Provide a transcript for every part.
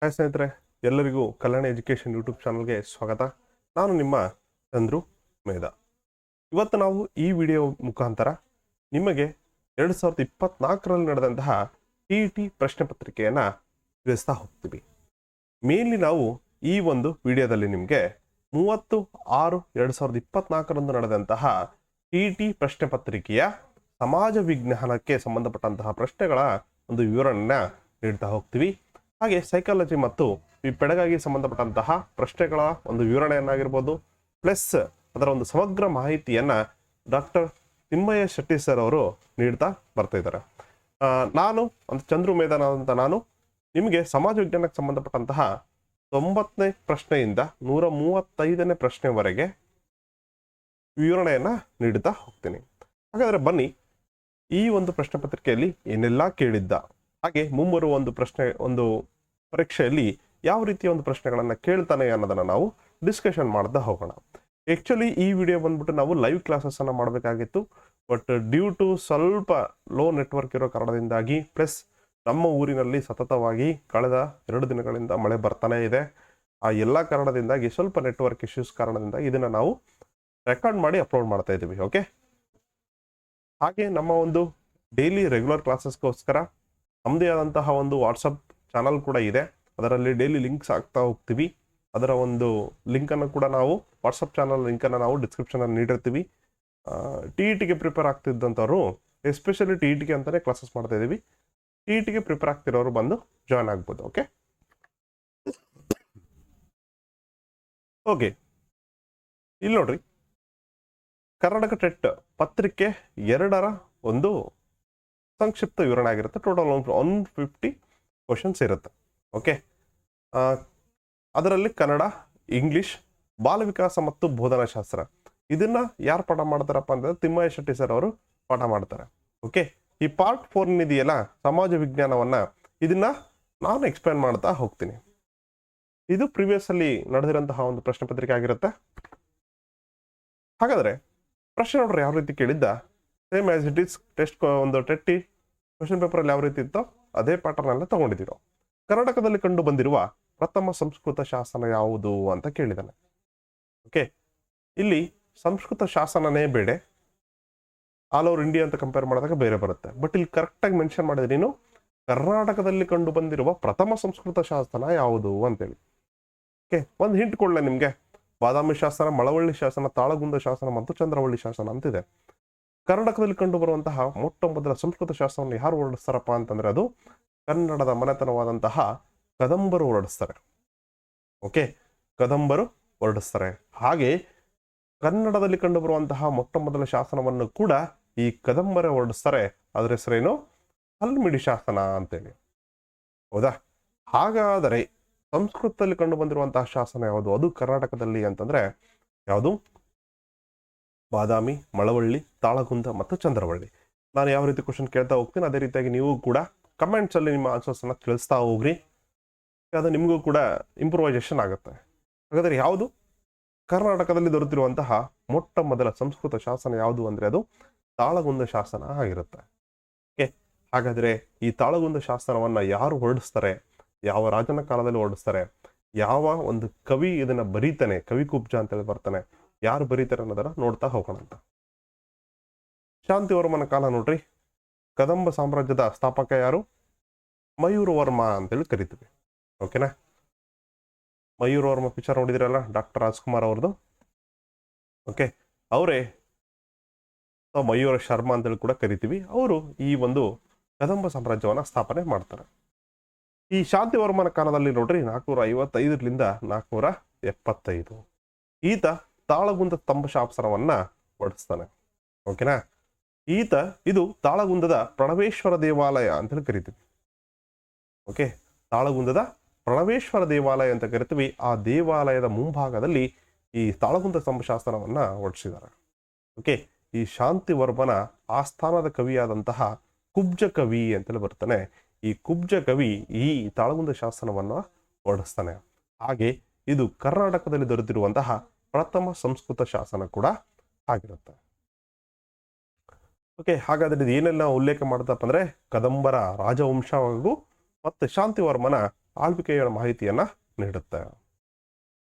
Hi ಸ್ನೇಹಿತರೆ, ಎಲ್ಲರಿಗೂ ಕಲ್ಯಾಣ education YouTube ಚಾನಲ್ಗೆ ಸ್ವಾಗತ. ನಾನು ನಿಮ್ಮ ಚಂದ್ರು ಮೇಧ. ಇವತ್ತು ನಾವು ಈ ವಿಡಿಯೋ ಮುಖಾಂತರ ನಿಮಗೆ 2024ರಲ್ಲಿ ನಡೆದಂತಹ TET ಪ್ರಶ್ನೆ ಪತ್ರಿಕೆಯನ್ನು ತಿಳಿಸ್ತಾ ಹೋಗ್ತೀವಿ. ಮೇನ್ಲಿ ನಾವು ಈ ಒಂದು ವಿಡಿಯೋದಲ್ಲಿ ನಿಮಗೆ 30/6/2024ರಂದು ನಡೆದಂತಹ TET ಪ್ರಶ್ನೆ ಪತ್ರಿಕೆಯ ಸಮಾಜ ವಿಜ್ಞಾನಕ್ಕೆ ಸಂಬಂಧಪಟ್ಟಂತಹ ಪ್ರಶ್ನೆಗಳ ಒಂದು ವಿವರಣೆಯನ್ನು ನೀಡ್ತಾ ಹೋಗ್ತೀವಿ. ಹಾಗೆ ಸೈಕಾಲಜಿ ಮತ್ತು ಈ ಪೆಡಗಾಗಿ ಸಂಬಂಧಪಟ್ಟಂತಹ ಪ್ರಶ್ನೆಗಳ ಒಂದು ವಿವರಣೆಯನ್ನಾಗಿರ್ಬೋದು, ಪ್ಲಸ್ ಅದರ ಒಂದು ಸಮಗ್ರ ಮಾಹಿತಿಯನ್ನು ಡಾಕ್ಟರ್ ತಿಮ್ಮಯ್ಯ ಶೆಟ್ಟಿ ಸರ್ ಅವರು ನೀಡ್ತಾ ಬರ್ತಾ ಇದ್ದಾರೆ. ನಾನು ಒಂದು ಚಂದ್ರು ಮೇಧನ ಅಂತ ನಾನು ನಿಮಗೆ ಸಮಾಜ ವಿಜ್ಞಾನಕ್ಕೆ ಸಂಬಂಧಪಟ್ಟಂತಹ 90ನೇ ಪ್ರಶ್ನೆಯಿಂದ 135ನೇ ಪ್ರಶ್ನೆವರೆಗೆ ವಿವರಣೆಯನ್ನು ನೀಡುತ್ತಾ ಹೋಗ್ತೀನಿ. ಹಾಗಾದರೆ ಬನ್ನಿ, ಈ ಒಂದು ಪ್ರಶ್ನೆ ಪತ್ರಿಕೆಯಲ್ಲಿ ಏನೆಲ್ಲ ಕೇಳಿದ್ದ, ಹಾಗೆ ಮುಂಬರುವ ಒಂದು ಪರೀಕ್ಷೆಯಲ್ಲಿ ಯಾವ ರೀತಿಯ ಒಂದು ಪ್ರಶ್ನೆಗಳನ್ನು ಕೇಳ್ತಾನೆ ಅನ್ನೋದನ್ನು ನಾವು ಡಿಸ್ಕಷನ್ ಮಾಡ್ತಾ ಹೋಗೋಣ. ಆ್ಯಕ್ಚುಲಿ ಈ ವಿಡಿಯೋ ಬಂದ್ಬಿಟ್ಟು ನಾವು ಲೈವ್ ಕ್ಲಾಸಸ್ಸನ್ನು ಮಾಡಬೇಕಾಗಿತ್ತು, ಬಟ್ ಡ್ಯೂ ಟು ಸ್ವಲ್ಪ ಲೋ ನೆಟ್ವರ್ಕ್ ಇರೋ ಕಾರಣದಿಂದಾಗಿ, ಪ್ಲಸ್ ನಮ್ಮ ಊರಿನಲ್ಲಿ ಸತತವಾಗಿ ಕಳೆದ 2 ದಿನಗಳಿಂದ ಮಳೆ ಬರ್ತಾನೆ ಇದೆ. ಆ ಎಲ್ಲ ಕಾರಣದಿಂದಾಗಿ ಸ್ವಲ್ಪ ನೆಟ್ವರ್ಕ್ ಇಶ್ಯೂಸ್ ಕಾರಣದಿಂದ ಇದನ್ನು ನಾವು ರೆಕಾರ್ಡ್ ಮಾಡಿ ಅಪ್ಲೋಡ್ ಮಾಡ್ತಾ ಇದ್ದೀವಿ. ಓಕೆ, ಹಾಗೆ ನಮ್ಮ ಒಂದು ಡೈಲಿ ರೆಗ್ಯುಲರ್ ಕ್ಲಾಸಸ್ಗೋಸ್ಕರ ನಮ್ಮದೇ ಆದಂತಹ ಒಂದು ವಾಟ್ಸಪ್ ಚಾನಲ್ ಕೂಡ ಇದೆ. ಅದರಲ್ಲಿ ಡೈಲಿ ಲಿಂಕ್ಸ್ ಆಗ್ತಾ ಹೋಗ್ತೀವಿ. ಅದರ ಒಂದು ಲಿಂಕನ್ನು ಕೂಡ ನಾವು ವಾಟ್ಸಪ್ ಚಾನಲ್ ಲಿಂಕನ್ನು ನಾವು ಡಿಸ್ಕ್ರಿಪ್ಷನಲ್ಲಿ ನೀಡಿರ್ತೀವಿ. TETಗೆ ಪ್ರಿಪೇರ್ ಆಗ್ತಿದ್ದಂಥವ್ರು, ಎಸ್ಪೆಷಲಿ TETಗೆ ಅಂತಲೇ ಕ್ಲಾಸಸ್ ಮಾಡ್ತಾ ಇದ್ದೀವಿ. TETಗೆ ಪ್ರಿಪೇರ್ ಆಗ್ತಿರೋರು ಬಂದು ಜಾಯ್ನ್ ಆಗ್ಬೋದು. ಓಕೆ, ಇಲ್ಲಿ ನೋಡ್ರಿ, ಕರ್ನಾಟಕ ಟೆಟ್ ಪತ್ರಿಕೆ 2ರ ಒಂದು ಸಂಕ್ಷಿಪ್ತ ವಿವರಣೆ ಆಗಿರುತ್ತೆ. ಟೋಟಲ್ 150 ಕ್ವಶನ್ಸ್ ಇರುತ್ತೆ. ಓಕೆ, ಅದರಲ್ಲಿ ಕನ್ನಡ, ಇಂಗ್ಲಿಷ್, ಬಾಲ ವಿಕಾಸ ಮತ್ತು ಬೋಧನಾಶಾಸ್ತ್ರ ಇದನ್ನ ಯಾರು ಪಾಠ ಮಾಡ್ತಾರಪ್ಪ ಅಂತಂದ್ರೆ ತಿಮ್ಮಯ್ಯ ಶೆಟ್ಟಿ ಸರ್ ಅವರು ಪಾಠ ಮಾಡ್ತಾರೆ. ಓಕೆ, ಈ ಪಾರ್ಟ್ 4 ಇದೆಯಲ್ಲ, ಸಮಾಜ ವಿಜ್ಞಾನವನ್ನ, ಇದನ್ನ ನಾನು ಎಕ್ಸ್ಪ್ಲೇನ್ ಮಾಡ್ತಾ ಹೋಗ್ತೀನಿ. ಇದು ಪ್ರಿವಿಯಸ್ ಅಲ್ಲಿ ನಡೆದಿರಂತಹ ಒಂದು ಪ್ರಶ್ನೆ ಪತ್ರಿಕೆ ಆಗಿರುತ್ತೆ. ಹಾಗಾದ್ರೆ ಪ್ರಶ್ನೆ ನೋಡ್ರಿ ಯಾವ ರೀತಿ ಕೇಳಿದ್ದ, same as it is test ಒಂದು ಟೆಟ್ಟಿ ಕ್ವಶನ್ ಪೇಪರಲ್ಲಿ ಯಾವ ರೀತಿ ಇತ್ತೋ ಅದೇ ಪ್ಯಾಟರ್ನ್ ತಗೊಂಡಿದ್ದೀವಿ ನಾವು. ಕರ್ನಾಟಕದಲ್ಲಿ ಕಂಡು ಬಂದಿರುವ ಪ್ರಥಮ ಸಂಸ್ಕೃತ ಶಾಸನ ಯಾವುದು ಅಂತ ಕೇಳಿದ್ದಾನೆ. ಓಕೆ, ಇಲ್ಲಿ ಸಂಸ್ಕೃತ ಶಾಸನನೇ ಬೇಡ, ಆಲ್ ಓವರ್ ಇಂಡಿಯಾ ಅಂತ ಕಂಪೇರ್ ಮಾಡಿದಾಗ ಬೇರೆ ಬರುತ್ತೆ. ಬಟ್ ಇಲ್ಲಿ ಕರೆಕ್ಟಾಗಿ ಮೆನ್ಷನ್ ಮಾಡಿದ್ರೆ ನೀನು ಕರ್ನಾಟಕದಲ್ಲಿ ಕಂಡು ಬಂದಿರುವ ಪ್ರಥಮ ಸಂಸ್ಕೃತ ಶಾಸನ ಯಾವುದು ಅಂತೇಳಿ. ಓಕೆ, ಒಂದು ಹಿಂಟ್ ಕೊಡಲೆ ನಿಮಗೆ. ಬಾದಾಮಿ ಶಾಸನ, ಮಳವಳ್ಳಿ ಶಾಸನ, ತಾಳಗುಂದ ಶಾಸನ ಮತ್ತು ಚಂದ್ರವಳ್ಳಿ ಶಾಸನ ಅಂತಿದೆ. ಕರ್ನಾಟಕದಲ್ಲಿ ಕಂಡು ಬರುವಂತಹ ಮೊಟ್ಟ ಮೊದಲ ಸಂಸ್ಕೃತ ಶಾಸನವನ್ನು ಯಾರು ಹೊರಡಿಸ್ತಾರಪ್ಪ ಅಂತಂದ್ರೆ ಅದು ಕನ್ನಡದ ಮನೆತನವಾದಂತಹ ಕದಂಬರು ಹೊರಡಿಸ್ತಾರೆ. ಓಕೆ, ಕದಂಬರು ಹೊರಡಿಸ್ತಾರೆ. ಹಾಗೆ ಕನ್ನಡದಲ್ಲಿ ಕಂಡು ಬರುವಂತಹ ಮೊಟ್ಟ ಮೊದಲ ಶಾಸನವನ್ನು ಕೂಡ ಈ ಕದಂಬರೇ ಹೊರಡಿಸ್ತಾರೆ. ಅದರ ಹೆಸರೇನು? ಹಲ್ಮಿಡಿ ಶಾಸನ ಅಂತೇಳಿ. ಹೌದಾ? ಹಾಗಾದರೆ ಸಂಸ್ಕೃತದಲ್ಲಿ ಕಂಡು ಬಂದಿರುವಂತಹ ಶಾಸನ ಯಾವುದು, ಅದು ಕರ್ನಾಟಕದಲ್ಲಿ ಅಂತಂದ್ರೆ ಯಾವುದು? ಬಾದಾಮಿ, ಮಳವಳ್ಳಿ, ತಾಳಗುಂದ ಮತ್ತು ಚಂದ್ರವಳ್ಳಿ. ನಾನು ಯಾವ ರೀತಿ ಕ್ವಶನ್ ಕೇಳ್ತಾ ಹೋಗ್ತೀನಿ ಅದೇ ರೀತಿಯಾಗಿ ನೀವು ಕೂಡ ಕಮೆಂಟ್ಸ್ ಅಲ್ಲಿ ನಿಮ್ಮ ಆನ್ಸರ್ಸ್ ಅನ್ನ ತಿಳಿಸ್ತಾ ಹೋಗ್ರಿ. ಅದು ನಿಮಗೂ ಕೂಡ ಇಂಪ್ರೂವೈಸೇಷನ್ ಆಗುತ್ತೆ. ಹಾಗಾದ್ರೆ ಯಾವುದು ಕರ್ನಾಟಕದಲ್ಲಿ ದೊರೆತಿರುವಂತಹ ಮೊಟ್ಟ ಮೊದಲ ಸಂಸ್ಕೃತ ಶಾಸನ ಯಾವುದು ಅಂದ್ರೆ ಅದು ತಾಳಗುಂದ ಶಾಸನ ಆಗಿರುತ್ತೆ. ಓಕೆ, ಹಾಗಾದ್ರೆ ಈ ತಾಳಗುಂದ ಶಾಸನವನ್ನ ಯಾರು ಹೊರಡಿಸ್ತಾರೆ, ಯಾವ ರಾಜನ ಕಾಲದಲ್ಲಿ ಹೊರಡಿಸ್ತಾರೆ, ಯಾವ ಒಂದು ಕವಿ ಇದನ್ನ ಬರೀತಾನೆ, ಕವಿ ಕುಬ್ಜ ಅಂತೇಳಿ ಬರ್ತಾನೆ, ಯಾರು ಬರೀತಾರೆ ಅನ್ನೋದನ್ನ ನೋಡ್ತಾ ಹೋಗೋಣ ಅಂತ. ಶಾಂತಿವರ್ಮನ ಕಾಲ ನೋಡ್ರಿ, ಕದಂಬ ಸಾಮ್ರಾಜ್ಯದ ಸ್ಥಾಪಕ ಯಾರು? ಮಯೂರ ವರ್ಮ ಅಂತೇಳಿ ಕರಿತೀವಿ. ಓಕೆನಾ? ಮಯೂರ ವರ್ಮ ಪಿಕ್ಚರ್ ನೋಡಿದಿರಲ್ಲ, ಡಾಕ್ಟರ್ ರಾಜ್ಕುಮಾರ್ ಅವ್ರದ್ದು. ಓಕೆ, ಅವರೇ ಮಯೂರ ಶರ್ಮಾ ಅಂತೇಳಿ ಕೂಡ ಕರಿತೀವಿ. ಅವರು ಈ ಒಂದು ಕದಂಬ ಸಾಮ್ರಾಜ್ಯವನ್ನ ಸ್ಥಾಪನೆ ಮಾಡ್ತಾರೆ. ಈ ಶಾಂತಿವರ್ಮನ ಕಾಲದಲ್ಲಿ ನೋಡ್ರಿ 455ರಿಂದ 475 ಈತ ತಾಳಗುಂದ ಸ್ತಂಭ ಶಾಸನವನ್ನ ಹೊರಡಿಸ್ತಾನೆ. ಓಕೆನಾ? ಇದು ತಾಳಗುಂದದ ಪ್ರಣವೇಶ್ವರ ದೇವಾಲಯ ಅಂತೇಳಿ ಕರಿತೀವಿ. ಓಕೆ, ತಾಳಗುಂದದ ಪ್ರಣವೇಶ್ವರ ದೇವಾಲಯ ಅಂತ ಕರಿತೀವಿ. ಆ ದೇವಾಲಯದ ಮುಂಭಾಗದಲ್ಲಿ ಈ ತಾಳಗುಂದ ಸ್ತಂಭ ಶಾಸನವನ್ನ ಹೊರಡಿಸಿದ್ದಾರೆ. ಓಕೆ, ಈ ಶಾಂತಿವರ್ಮನ ಆಸ್ಥಾನದ ಕವಿಯಾದಂತಹ ಕುಬ್ಜ ಕವಿ ಅಂತೇಳಿ ಬರ್ತಾನೆ. ಈ ಕುಬ್ಜ ಕವಿ ಈ ತಾಳಗುಂದ ಶಾಸನವನ್ನ ಹೊರಡಿಸ್ತಾನೆ. ಹಾಗೆ ಇದು ಕರ್ನಾಟಕದಲ್ಲಿ ದೊರೆತಿರುವಂತಹ ಪ್ರಥಮ ಸಂಸ್ಕೃತ ಶಾಸನ ಕೂಡ ಆಗಿರುತ್ತೆ. ಓಕೆ, ಹಾಗಾದ್ರೆ ಇದು ಏನೆಲ್ಲ ಉಲ್ಲೇಖ ಮಾಡ್ತಪ್ಪ ಅಂದ್ರೆ ಕದಂಬರ ರಾಜವಂಶ ಹಾಗೂ ಮತ್ತೆ ಶಾಂತಿವರ್ಮನ ಆಳ್ವಿಕೆಯ ಮಾಹಿತಿಯನ್ನ ನೀಡುತ್ತೆ.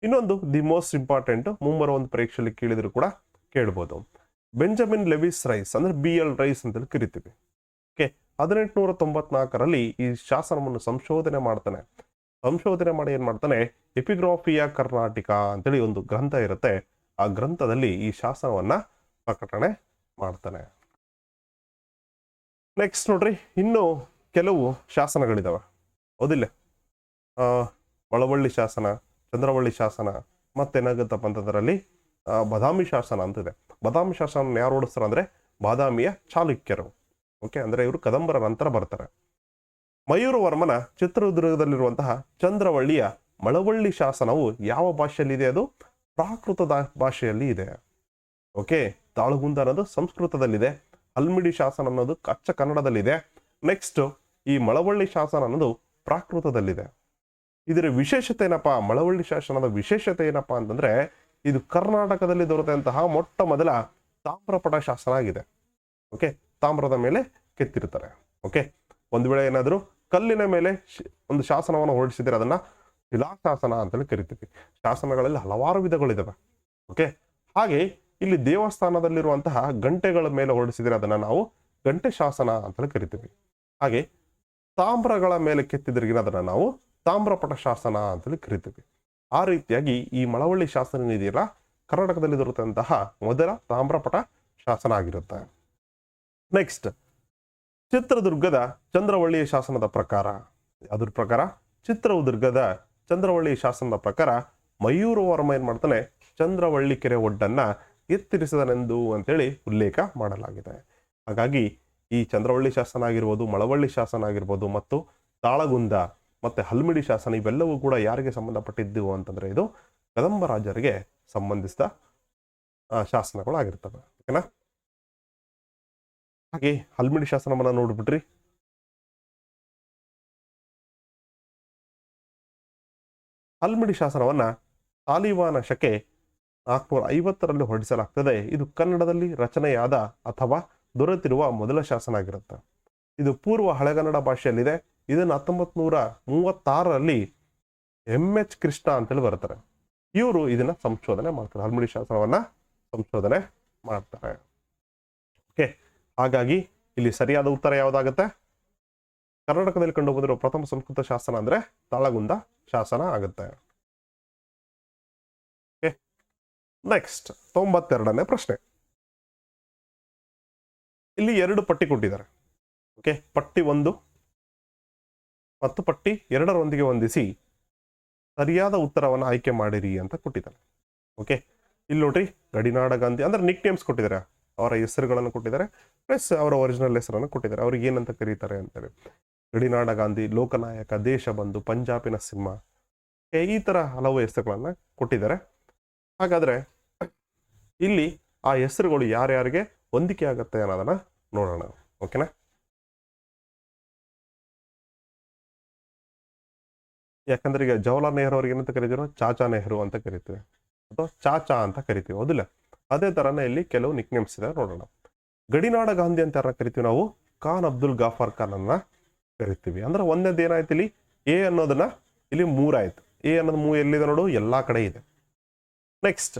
ಇನ್ನೊಂದು ದಿ ಮೋಸ್ಟ್ ಇಂಪಾರ್ಟೆಂಟ್, ಮುಂಬರುವ ಒಂದು ಪರೀಕ್ಷೆಯಲ್ಲಿ ಕೇಳಿದ್ರು ಕೂಡ ಕೇಳ್ಬೋದು. ಬೆಂಜಮಿನ್ ಲೆವಿಸ್ ರೈಸ್ ಅಂದ್ರೆ BL ರೈಸ್ ಅಂತೇಳಿ ಕರಿತೀವಿ. ಓಕೆ, 1894ರಲ್ಲಿ ಈ ಶಾಸನವನ್ನು ಸಂಶೋಧನೆ ಮಾಡಿ ಏನ್ ಮಾಡ್ತಾನೆ, ಎಪಿಗ್ರಾಫಿಯಾ ಕರ್ನಾಟಿಕ ಅಂತೇಳಿ ಒಂದು ಗ್ರಂಥ ಇರುತ್ತೆ. ಆ ಗ್ರಂಥದಲ್ಲಿ ಈ ಶಾಸನವನ್ನ ಪ್ರಕಟಣೆ ಮಾಡ್ತಾನೆ. ನೆಕ್ಸ್ಟ್ ನೋಡ್ರಿ, ಇನ್ನು ಕೆಲವು ಶಾಸನಗಳಿದಾವೆ, ಹೌದಿಲ್ಲ? ಮಳವಳ್ಳಿ ಶಾಸನ, ಚಂದ್ರವಳ್ಳಿ ಶಾಸನ, ಮತ್ತೇನಾಗುತ್ತಪ್ಪ ಅಂತಂದ್ರಲ್ಲಿ ಬಾದಾಮಿ ಶಾಸನ ಅಂತಿದೆ. ಬಾದಾಮಿ ಶಾಸನ ಯಾರು ಓಡಿಸ್ತಾರೆ ಅಂದ್ರೆ ಬಾದಾಮಿಯ ಚಾಲುಕ್ಯರು. ಓಕೆ, ಅಂದ್ರೆ ಇವರು ಕದಂಬರ ನಂತರ ಬರ್ತಾರೆ. ಮಯೂರವರ್ಮನ ಚಿತ್ರದುರ್ಗದಲ್ಲಿರುವಂತಹ ಚಂದ್ರವಳ್ಳಿಯ ಮಳವಳ್ಳಿ ಶಾಸನವು ಯಾವ ಭಾಷೆಯಲ್ಲಿ ಇದೆ? ಅದು ಪ್ರಾಕೃತ ಭಾಷೆಯಲ್ಲಿ ಇದೆ. ಓಕೆ, ತಾಳಗುಂದ ಅನ್ನೋದು ಸಂಸ್ಕೃತದಲ್ಲಿದೆ, ಹಲ್ಮಿಡಿ ಶಾಸನ ಅನ್ನೋದು ಅಚ್ಚ ಕನ್ನಡದಲ್ಲಿದೆ. ನೆಕ್ಸ್ಟ್ ಈ ಮಳವಳ್ಳಿ ಶಾಸನ ಅನ್ನೋದು ಪ್ರಾಕೃತದಲ್ಲಿದೆ. ಇದರ ವಿಶೇಷತೆ ಏನಪ್ಪಾ, ಮಳವಳ್ಳಿ ಶಾಸನದ ವಿಶೇಷತೆ ಏನಪ್ಪಾ ಅಂತಂದ್ರೆ ಇದು ಕರ್ನಾಟಕದಲ್ಲಿ ದೊರೆತಂತಹ ಮೊಟ್ಟ ಮೊದಲ ತಾಮ್ರಪಟ ಶಾಸನ ಆಗಿದೆ. ಓಕೆ, ತಾಮ್ರದ ಮೇಲೆ ಕೆತ್ತಿರ್ತಾರೆ. ಓಕೆ, ಒಂದು ವೇಳೆ ಏನಾದರೂ ಕಲ್ಲಿನ ಮೇಲೆ ಒಂದು ಶಾಸನವನ್ನು ಹೊರಡಿಸಿದ್ರೆ ಅದನ್ನ ಶಿಲಾಶಾಸನ ಅಂತೇಳಿ ಕರಿತೀವಿ. ಶಾಸನಗಳಲ್ಲಿ ಹಲವಾರು ವಿಧಗಳಿದಾವೆ. ಓಕೆ, ಹಾಗೆ ಇಲ್ಲಿ ದೇವಸ್ಥಾನದಲ್ಲಿರುವಂತಹ ಗಂಟೆಗಳ ಮೇಲೆ ಹೊರಡಿಸಿದ್ರೆ ಅದನ್ನ ನಾವು ಗಂಟೆ ಶಾಸನ ಅಂತೇಳಿ ಕರಿತೀವಿ. ಹಾಗೆ ತಾಮ್ರಗಳ ಮೇಲೆ ಕೆತ್ತಿದ್ರಿಗಿನ ಅದನ್ನ ನಾವು ತಾಮ್ರಪಟ ಶಾಸನ ಅಂತೇಳಿ ಕರಿತೀವಿ. ಆ ರೀತಿಯಾಗಿ ಈ ಮಳವಳ್ಳಿ ಶಾಸನ ಇದೆಯಲ್ಲ, ಕರ್ನಾಟಕದಲ್ಲಿ ದೊರೆತಂತಹ ಮೊದಲ ತಾಮ್ರಪಟ ಶಾಸನ ಆಗಿರುತ್ತೆ. ನೆಕ್ಸ್ಟ್, ಚಿತ್ರದುರ್ಗದ ಚಂದ್ರವಳ್ಳಿಯ ಶಾಸನದ ಪ್ರಕಾರ, ಅದ್ರ ಪ್ರಕಾರ ಚಿತ್ರದುರ್ಗದ ಚಂದ್ರವಳ್ಳಿ ಶಾಸನದ ಪ್ರಕಾರ ಮಯೂರವರ್ಮ ಏನ್ ಮಾಡ್ತಾನೆ, ಚಂದ್ರವಳ್ಳಿ ಕೆರೆ ಒಡ್ಡನ್ನ ಎತ್ತರಿಸಿದನೆಂದು ಅಂತೇಳಿ ಉಲ್ಲೇಖ ಮಾಡಲಾಗಿದೆ. ಹಾಗಾಗಿ ಈ ಚಂದ್ರವಳ್ಳಿ ಶಾಸನ ಆಗಿರ್ಬೋದು, ಮಳವಳ್ಳಿ ಶಾಸನ ಆಗಿರ್ಬೋದು, ಮತ್ತು ತಾಳಗುಂದ ಮತ್ತೆ ಹಲ್ಮಿಡಿ ಶಾಸನ ಇವೆಲ್ಲವೂ ಕೂಡ ಯಾರಿಗೆ ಸಂಬಂಧಪಟ್ಟಿದ್ದು ಅಂತಂದ್ರೆ ಇದು ಕದಂಬ ರಾಜರಿಗೆ ಸಂಬಂಧಿಸಿದ ಶಾಸನಗಳು ಆಗಿರ್ತವೆ. ಓಕೆನಾ? ಹಾಗೆ ಹಲ್ಮಿಡಿ ಶಾಸನವನ್ನ ನೋಡ್ಬಿಟ್ರಿ. ಹಲ್ಮಿಡಿ ಶಾಸನವನ್ನ ತಾಲಿಬಾನ ಶಕೆ 450ರಲ್ಲಿ ಹೊರಡಿಸಲಾಗ್ತದೆ. ಇದು ಕನ್ನಡದಲ್ಲಿ ರಚನೆಯಾದ ಅಥವಾ ದೊರೆತಿರುವ ಮೊದಲ ಶಾಸನ ಆಗಿರುತ್ತೆ. ಇದು ಪೂರ್ವ ಹಳೆಗನ್ನಡ ಭಾಷೆಯಲ್ಲಿದೆ. ಇದನ್ನು 1936ರಲ್ಲಿ MH ಕೃಷ್ಣ ಅಂತೇಳಿ ಬರ್ತಾರೆ. ಇವರು ಇದನ್ನ ಸಂಶೋಧನೆ ಮಾಡ್ತಾರೆ, ಹಲ್ಮಿಡಿ ಶಾಸನವನ್ನ ಸಂಶೋಧನೆ ಮಾಡ್ತಾರೆ. ಓಕೆ, ಹಾಗಾಗಿ ಇಲ್ಲಿ ಸರಿಯಾದ ಉತ್ತರ ಯಾವ್ದಾಗುತ್ತೆ? ಕರ್ನಾಟಕದಲ್ಲಿ ಕಂಡು ಬಂದಿರುವ ಪ್ರಥಮ ಸಂಸ್ಕೃತ ಶಾಸನ ಅಂದ್ರೆ ತಾಳಗುಂದ ಶಾಸನ ಆಗುತ್ತೆ. ನೆಕ್ಸ್ಟ್ 92ನೇ ಪ್ರಶ್ನೆ. ಇಲ್ಲಿ 2 ಪಟ್ಟಿ ಕೊಟ್ಟಿದ್ದಾರೆ. ಓಕೆ, ಪಟ್ಟಿ 1 ಮತ್ತು ಪಟ್ಟಿ 2ರೊಂದಿಗೆ ಹೊಂದಿಸಿ ಸರಿಯಾದ ಉತ್ತರವನ್ನು ಆಯ್ಕೆ ಮಾಡಿರಿ ಅಂತ ಕೊಟ್ಟಿದ್ದಾರೆ. ಓಕೆ, ಇಲ್ಲಿ ನೋಡ್ರಿ, ಗಡಿನಾಡ ಗಾಂಧಿ ಅಂದ್ರೆ ನಿಕ್ ನೇಮ್ಸ್ ಕೊಟ್ಟಿದ್ದಾರೆ, ಅವರ ಹೆಸರುಗಳನ್ನು ಕೊಟ್ಟಿದ್ದಾರೆ, ಪ್ಲಸ್ ಅವರ ಒರಿಜಿನಲ್ ಹೆಸರನ್ನು ಕೊಟ್ಟಿದ್ದಾರೆ, ಅವ್ರಿಗೆ ಏನಂತ ಕರೀತಾರೆ ಅಂತೇಳಿ. ಗಡಿನಾಡ ಗಾಂಧಿ, ಲೋಕನಾಯಕ, ದೇಶಬಂಧು, ಪಂಜಾಬಿನ ಸಿಂಹ, ಈ ತರ ಹಲವು ಹೆಸರುಗಳನ್ನ ಕೊಟ್ಟಿದ್ದಾರೆ. ಹಾಗಾದ್ರೆ ಇಲ್ಲಿ ಆ ಹೆಸರುಗಳು ಯಾರ್ಯಾರಿಗೆ ಹೊಂದಿಕೆ ಆಗತ್ತೆ ಅನ್ನೋದನ್ನ ನೋಡೋಣ. ಓಕೆನಾ? ಯಾಕಂದ್ರೆ ಈಗ ಜವಾಹರ್ಲಾಲ್ ನೆಹರು ಅವ್ರಿಗೆ ಏನಂತ ಕರಿತೀವಿ? ಚಾಚಾ ನೆಹರು ಅಂತ ಕರಿತೀವಿ, ಅಥವಾ ಚಾಚಾ ಅಂತ ಕರಿತೀವಿ, ಹೌದಿಲ್ಲ? ಅದೇ ತರನೇ ಇಲ್ಲಿ ಕೆಲವು ನಿಕ್ ನೇಮ್ಸ್ ಇದೆ, ನೋಡೋಣ. ಗಡಿನಾಡ ಗಾಂಧಿ ಅಂತ ಯಾರನ್ನ ಕರಿತೀವಿ ನಾವು? ಖಾನ್ ಅಬ್ದುಲ್ ಗಾಫರ್ ಖಾನ್ ಅನ್ನ ಕರಿತೀವಿ. ಅಂದ್ರೆ ಒಂದೇದು ಏನಾಯ್ತು ಇಲ್ಲಿ, ಎ ಅನ್ನೋದನ್ನ ಇಲ್ಲಿ 3 ಆಯ್ತು. ಎ ಅನ್ನೋದು ಎಲ್ಲಿದೆ ನೋಡು, ಎಲ್ಲಾ ಕಡೆ ಇದೆ. ನೆಕ್ಸ್ಟ್,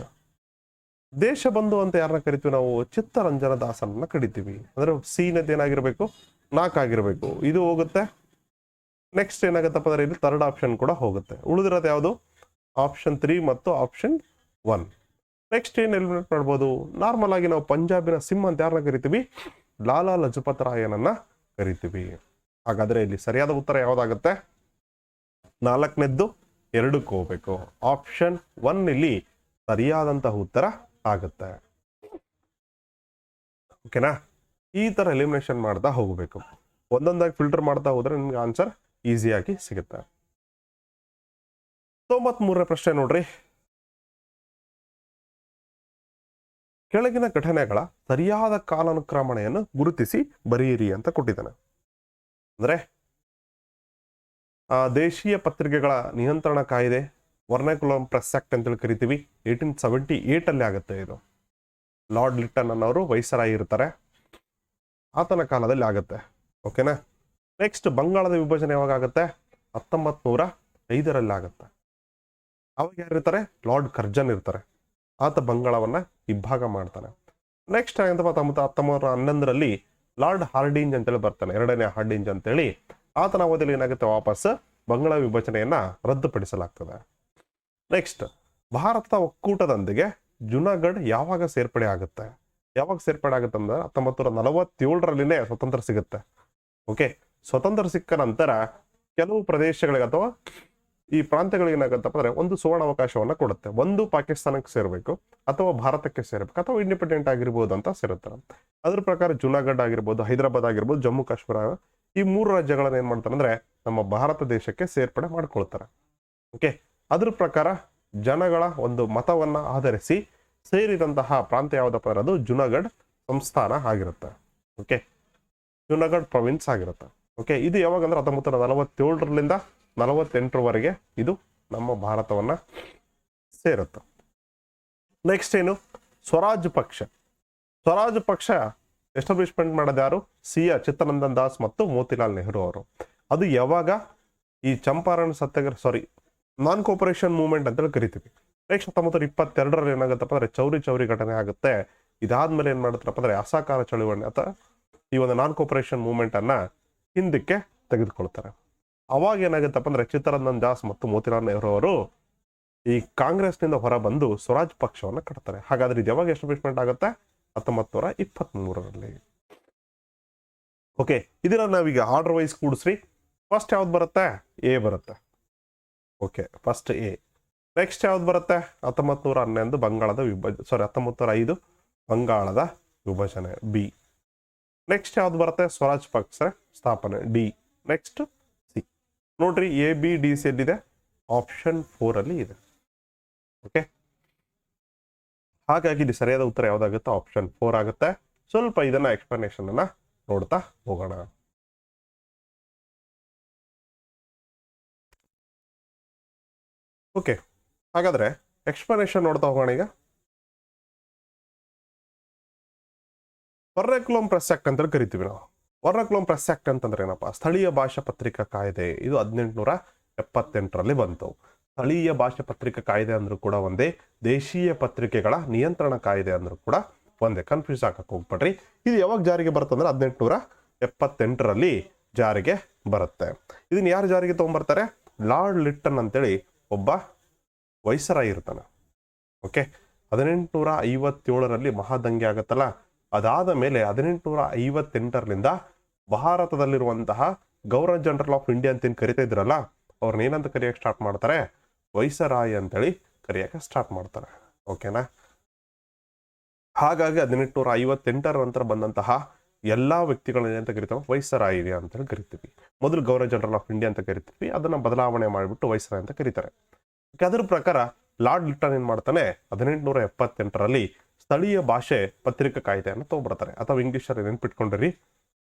ದೇಶಬಂಧು ಅಂತ ಯಾರನ್ನ ಕರಿತೀವಿ ನಾವು? ಚಿತ್ತರಂಜನ ದಾಸನನ್ನ ಕರಿತೀವಿ. ಅಂದ್ರೆ ಸೀನದ್ ಏನಾಗಿರ್ಬೇಕು? 4 ಆಗಿರ್ಬೇಕು. ಇದು ಹೋಗುತ್ತೆ. ನೆಕ್ಸ್ಟ್ ಏನಾಗುತ್ತಪ್ಪ ಅಂದ್ರೆ ಇಲ್ಲಿ 3rd ಆಪ್ಷನ್ ಕೂಡ ಹೋಗುತ್ತೆ. ಉಳಿದಿರೋದು ಯಾವುದು? ಆಪ್ಷನ್ 3 ಮತ್ತು ಆಪ್ಷನ್ 1. ನೆಕ್ಸ್ಟ್ ಏನ್ ಎಲಿಮಿನೇಟ್ ಮಾಡ್ಬೋದು? ನಾರ್ಮಲ್ ಆಗಿ ನಾವು ಪಂಜಾಬಿನ ಸಿಂಹ ಅಂತ ಯಾರನ್ನ ಕರಿತೀವಿ? ಲಾಲಾ ಲಜಪತ್ ರಾಯನನ್ನ ಕರಿತೀವಿ. ಹಾಗಾದ್ರೆ ಇಲ್ಲಿ ಸರಿಯಾದ ಉತ್ತರ ಯಾವ್ದಾಗುತ್ತೆ? 4ನೇದ್ದು 2ಕ್ಕೆ ಹೋಗ್ಬೇಕು. ಆಪ್ಷನ್ 1 ಇಲ್ಲಿ ಸರಿಯಾದಂತಹ ಉತ್ತರ ಆಗುತ್ತೆ. ಓಕೆನಾ? ಈ ತರ ಎಲಿಮಿನೇಷನ್ ಮಾಡ್ತಾ ಹೋಗ್ಬೇಕು. ಒಂದೊಂದಾಗಿ ಫಿಲ್ಟರ್ ಮಾಡ್ತಾ ಹೋದ್ರೆ ನಿಮ್ಗೆ ಆನ್ಸರ್ ಈಸಿಯಾಗಿ ಸಿಗುತ್ತೆ. 93ನೇ ಪ್ರಶ್ನೆ ನೋಡ್ರಿ. ಕೆಳಗಿನ ಘಟನೆಗಳ ಸರಿಯಾದ ಕಾಲಾನುಕ್ರಮಣೆಯನ್ನು ಗುರುತಿಸಿ ಬರೆಯಿರಿ ಅಂತ ಕೊಟ್ಟಿದ್ದಾನೆ. ಅಂದ್ರೆ ದೇಶೀಯ ಪತ್ರಿಕೆಗಳ ನಿಯಂತ್ರಣ ಕಾಯ್ದೆ, ವರ್ನಾಕ್ಯುಲರ್ ಪ್ರೆಸ್ ಆಕ್ಟ್ ಅಂತೇಳಿ ಕರಿತೀವಿ, 1878 ಅಲ್ಲಿ ಆಗುತ್ತೆ. ಇದು ಲಾರ್ಡ್ ಲಿಟ್ಟನ್ ಅನ್ನೋರು ವೈಸರಾಯಿ ಇರ್ತಾರೆ, ಆತನ ಕಾಲದಲ್ಲಿ ಆಗುತ್ತೆ. ಓಕೆನಾ? ನೆಕ್ಸ್ಟ್, ಬಂಗಾಳದ ವಿಭಜನೆ ಯಾವಾಗ ಆಗುತ್ತೆ? 1905ರಲ್ಲಿ ಆಗುತ್ತೆ. ಅವಾಗ ಯಾರಿರ್ತಾರೆ? ಲಾರ್ಡ್ ಕರ್ಜನ್ ಇರ್ತಾರೆ. ಆತ ಬಂಗಾಳವನ್ನ ಇಬ್ಬಾಗ ಮಾಡ್ತಾನೆ. ನೆಕ್ಸ್ಟ್ ಏನಂತಪ್ಪ 1911ರಲ್ಲಿ ಲಾರ್ಡ್ ಹಾರ್ಡಿಂಜ್ ಅಂತೇಳಿ ಬರ್ತಾನೆ, ಎರಡನೇ ಹಾರ್ಡಿಂಜ್ ಅಂತೇಳಿ. ಆತನ ಅವಧಿಯಲ್ಲಿ ಏನಾಗುತ್ತೆ? ವಾಪಸ್ ಬಂಗಾಳ ವಿಭಜನೆಯನ್ನ ರದ್ದುಪಡಿಸಲಾಗ್ತದೆ. ನೆಕ್ಸ್ಟ್, ಭಾರತದ ಒಕ್ಕೂಟದೊಂದಿಗೆ ಜುನಾಗಢ್ ಯಾವಾಗ ಸೇರ್ಪಡೆ ಆಗುತ್ತೆ? ಯಾವಾಗ ಸೇರ್ಪಡೆ ಆಗುತ್ತೆ ಅಂದ್ರೆ 1947ರಲ್ಲಿನೇ ಸ್ವತಂತ್ರ ಸಿಗುತ್ತೆ. ಓಕೆ, ಸ್ವತಂತ್ರ ಸಿಕ್ಕ ನಂತರ ಕೆಲವು ಪ್ರದೇಶಗಳಿಗೆ ಅಥವಾ ಈ ಪ್ರಾಂತ್ಯಗಳಿಗೆ ಏನಾಗುತ್ತಪ್ಪ ಅಂದ್ರೆ ಒಂದು ಸುವರ್ಣ ಅವಕಾಶವನ್ನ ಕೊಡುತ್ತೆ. ಒಂದು ಪಾಕಿಸ್ತಾನಕ್ಕೆ ಸೇರ್ಬೇಕು, ಅಥವಾ ಭಾರತಕ್ಕೆ ಸೇರ್ಬೇಕು, ಅಥವಾ ಇಂಡಿಪೆಂಡೆಂಟ್ ಆಗಿರ್ಬೋದು ಅಂತ ಸೇರುತ್ತಾರೆ. ಅದ್ರ ಪ್ರಕಾರ ಜುನಾಗಢ್ ಆಗಿರ್ಬೋದು, ಹೈದರಾಬಾದ್ ಆಗಿರ್ಬೋದು, ಜಮ್ಮು ಕಾಶ್ಮೀರ, ಈ 3 ರಾಜ್ಯಗಳನ್ನ ಏನ್ ಮಾಡ್ತಾರೆ ಅಂದ್ರೆ ನಮ್ಮ ಭಾರತ ದೇಶಕ್ಕೆ ಸೇರ್ಪಡೆ ಮಾಡ್ಕೊಳ್ತಾರೆ. ಓಕೆ, ಅದ್ರ ಪ್ರಕಾರ ಜನಗಳ ಒಂದು ಮತವನ್ನ ಆಧರಿಸಿ ಸೇರಿದಂತಹ ಪ್ರಾಂತ್ಯ ಯಾವ್ದಪ್ಪ ಅಂದ್ರೆ ಅದು ಜುನಾಗಢ್ ಸಂಸ್ಥಾನ ಆಗಿರುತ್ತೆ. ಓಕೆ, ಜುನಾಗಢ್ ಪ್ರೊವಿನ್ಸ್ ಆಗಿರುತ್ತೆ. ಓಕೆ, ಇದು ಯಾವಾಗ ಅಂದ್ರೆ 1947ರಿಂದ 48ರವರೆಗೆ ಇದು ನಮ್ಮ ಭಾರತವನ್ನ ಸೇರುತ್ತೆ. ನೆಕ್ಸ್ಟ್ ಏನು? ಸ್ವರಾಜ್ ಪಕ್ಷ. ಸ್ವರಾಜ್ ಪಕ್ಷ ಎಸ್ಟಾಬ್ಲಿಷ್ಮೆಂಟ್ ಮಾಡೋದು ಯಾರು? ಚಿತ್ತರಂಜನ್ ದಾಸ್ ಮತ್ತು ಮೋತಿಲಾಲ್ ನೆಹರು ಅವರು. ಅದು ಯಾವಾಗ? ಈ ಚಂಪಾರಣ್ ಸತ್ಯಾಗ್ರಹ, ನಾನ್ ಕೋಪರೇಷನ್ ಮೂವ್ಮೆಂಟ್ ಅಂತೇಳಿ ಕರಿತೀವಿ. ನೆಕ್ಸ್ಟ್ 1922ರಲ್ಲಿ ಏನಾಗುತ್ತಪ್ಪ ಅಂದ್ರೆ ಚೌರಿ ಘಟನೆ ಆಗುತ್ತೆ. ಇದಾದ್ಮೇಲೆ ಏನ್ ಮಾಡ್ತಾರಪ್ಪ ಅಂದ್ರೆ ಅಸಹಕಾರ ಚಳುವಳಿ ಅಥವಾ ಈ ಒಂದು ನಾನ್ ಕೋಪರೇಷನ್ ಮೂವ್ಮೆಂಟ್ ಅನ್ನ ಹಿಂದಕ್ಕೆ ತೆಗೆದುಕೊಳ್ತಾರೆ. ಅವಾಗ ಏನಾಗುತ್ತಪ್ಪ ಅಂದ್ರೆ ಚಿತ್ತರಂಜನ್ ದಾಸ್ ಮತ್ತು ಮೋತಿಲಾಲ್ ನೆಹರು ಅವರು ಈ ಕಾಂಗ್ರೆಸ್ನಿಂದ ಹೊರ ಬಂದು ಸ್ವರಾಜ್ ಪಕ್ಷವನ್ನು ಕಟ್ತಾರೆ. ಹಾಗಾದ್ರೆ ಇದು ಯಾವಾಗ ಎಸ್ಟಾಬ್ಲಿಷ್ಮೆಂಟ್ ಆಗುತ್ತೆ? 1923ರಲ್ಲಿ. ಓಕೆ, ಇದನ್ನ ನಾವೀಗ ಆರ್ಡರ್ ವೈಸ್ ಕೂಡಿಸ್ರಿ. ಫಸ್ಟ್ ಯಾವ್ದು ಬರುತ್ತೆ? ಎ ಬರುತ್ತೆ. Okay, first A. ನೆಕ್ಸ್ಟ್ ಯಾವ್ದು ಬರುತ್ತೆ? 1911 ಬಂಗಾಳದ 1905 ಬಂಗಾಳದ ವಿಭಜನೆ, ಬಿ. ನೆಕ್ಸ್ಟ್ ಯಾವ್ದು ಬರುತ್ತೆ? ಸ್ವರಾಜ್ ಪಕ್ಷ ಸ್ಥಾಪನೆ, ಡಿ. Next C. ನೋಡ್ರಿ, ಎ ಬಿ ಡಿ ಸಿ ಎಲ್ಲಿದೆ? ಆಪ್ಷನ್ 4 ಅಲ್ಲಿ ಇದೆ. ಓಕೆ, ಹಾಗಾಗಿ ಇದು ಸರಿಯಾದ ಉತ್ತರ ಯಾವ್ದಾಗುತ್ತೆ? ಆಪ್ಷನ್ 4 ಆಗುತ್ತೆ. ಸ್ವಲ್ಪ ಇದನ್ನ ಎಕ್ಸ್ಪ್ಲನೇಷನ್ ಅನ್ನ ನೋಡ್ತಾ ಹೋಗೋಣ. ಓಕೆ, ಹಾಗಾದ್ರೆ ಎಕ್ಸ್ಪ್ಲನೇಷನ್ ನೋಡ್ತಾ ಹೋಗೋಣ. ಈಗ ವರ್ನಾಕ್ಯುಲಮ್ ಪ್ರೆಸ್ ಆಕ್ಟ್ ಅಂತ ಕರಿತೀವಿ ನಾವು. ವರ್ನಾಕ್ಯುಲಮ್ ಪ್ರೆಸ್ ಆಕ್ಟ್ ಅಂತಂದ್ರೆ ಏನಪ್ಪಾ? ಸ್ಥಳೀಯ ಭಾಷಾ ಪತ್ರಿಕಾ ಕಾಯ್ದೆ. ಇದು 1878ರಲ್ಲಿ ಬಂತು. ಸ್ಥಳೀಯ ಭಾಷಾ ಪತ್ರಿಕಾ ಕಾಯ್ದೆ ಅಂದ್ರೂ ಕೂಡ ಒಂದೇ, ದೇಶೀಯ ಪತ್ರಿಕೆಗಳ ನಿಯಂತ್ರಣ ಕಾಯ್ದೆ ಅಂದ್ರೂ ಕೂಡ ಒಂದೇ. ಕನ್ಫ್ಯೂಸ್ ಆಗಕ್ಕೆ ಹೋಗ್ಬೇಡ್ರಿ. ಇದು ಯಾವಾಗ ಜಾರಿಗೆ ಬರುತ್ತೆ ಅಂದ್ರೆ 1878ರಲ್ಲಿ ಜಾರಿಗೆ ಬರುತ್ತೆ. ಇದನ್ನ ಯಾರು ಜಾರಿಗೆ ತಗೊಂಡ್ಬರ್ತಾರೆ? ಲಾರ್ಡ್ ಲಿಟ್ಟನ್ ಅಂತೇಳಿ ಒಬ್ಬ ವೈಸರಾಯ್ ಇರ್ತಾನೆ. ಓಕೆ, 1857ರಲ್ಲಿ ಮಹಾದಂಗೆ ಆಗತ್ತಲ್ಲ, ಅದಾದ ಮೇಲೆ 1858ರಿಂದ ಭಾರತದಲ್ಲಿರುವಂತಹ ಗವರ್ನರ್ ಜನರಲ್ ಆಫ್ ಇಂಡಿಯಾ ಅಂತ ಏನ್ ಕರಿತಾ ಇದ್ರಲ್ಲ, ಅವ್ರನ್ನ ಏನಂತ ಕರೆಯಕ್ಕೆ ಸ್ಟಾರ್ಟ್ ಮಾಡ್ತಾರೆ? ವೈಸರಾಯ್ ಅಂತೇಳಿ ಕರೆಯಕ್ಕೆ ಸ್ಟಾರ್ಟ್ ಮಾಡ್ತಾರೆ. ಓಕೆನಾ? ಹಾಗಾಗಿ 1858ರ ನಂತರ ಬಂದಂತಹ ಎಲ್ಲಾ ವ್ಯಕ್ತಿಗಳನ್ನ ಏನಂತ ಕರಿತಾವೆ? ವೈಸರಾಯ್ ಅಂತೇಳಿ ಕರಿತೀವಿ. ಮೊದಲು ಗವರ್ನರ್ ಜನರಲ್ ಆಫ್ ಇಂಡಿಯಾ ಅಂತ ಕರಿತೀವಿ, ಅದನ್ನ ಬದಲಾವಣೆ ಮಾಡಿಬಿಟ್ಟು ವೈಸರಾಯ್ ಅಂತ ಕರೀತಾರೆ. ಅದರ ಪ್ರಕಾರ ಲಾರ್ಡ್ ಲಿಟ್ಟನ್ ಏನ್ ಮಾಡ್ತಾನೆ? 1878ರಲ್ಲಿ ಸ್ಥಳೀಯ ಭಾಷೆ ಪತ್ರಿಕಾ ಕಾಯ್ದೆಯನ್ನು ತಗೊಂಡ್ಬರ್ತಾರೆ. ಅಥವಾ ಇಂಗ್ಲಿಷಲ್ಲಿ ನೆನ್ಪಿಟ್ಕೊಂಡ್ರಿ,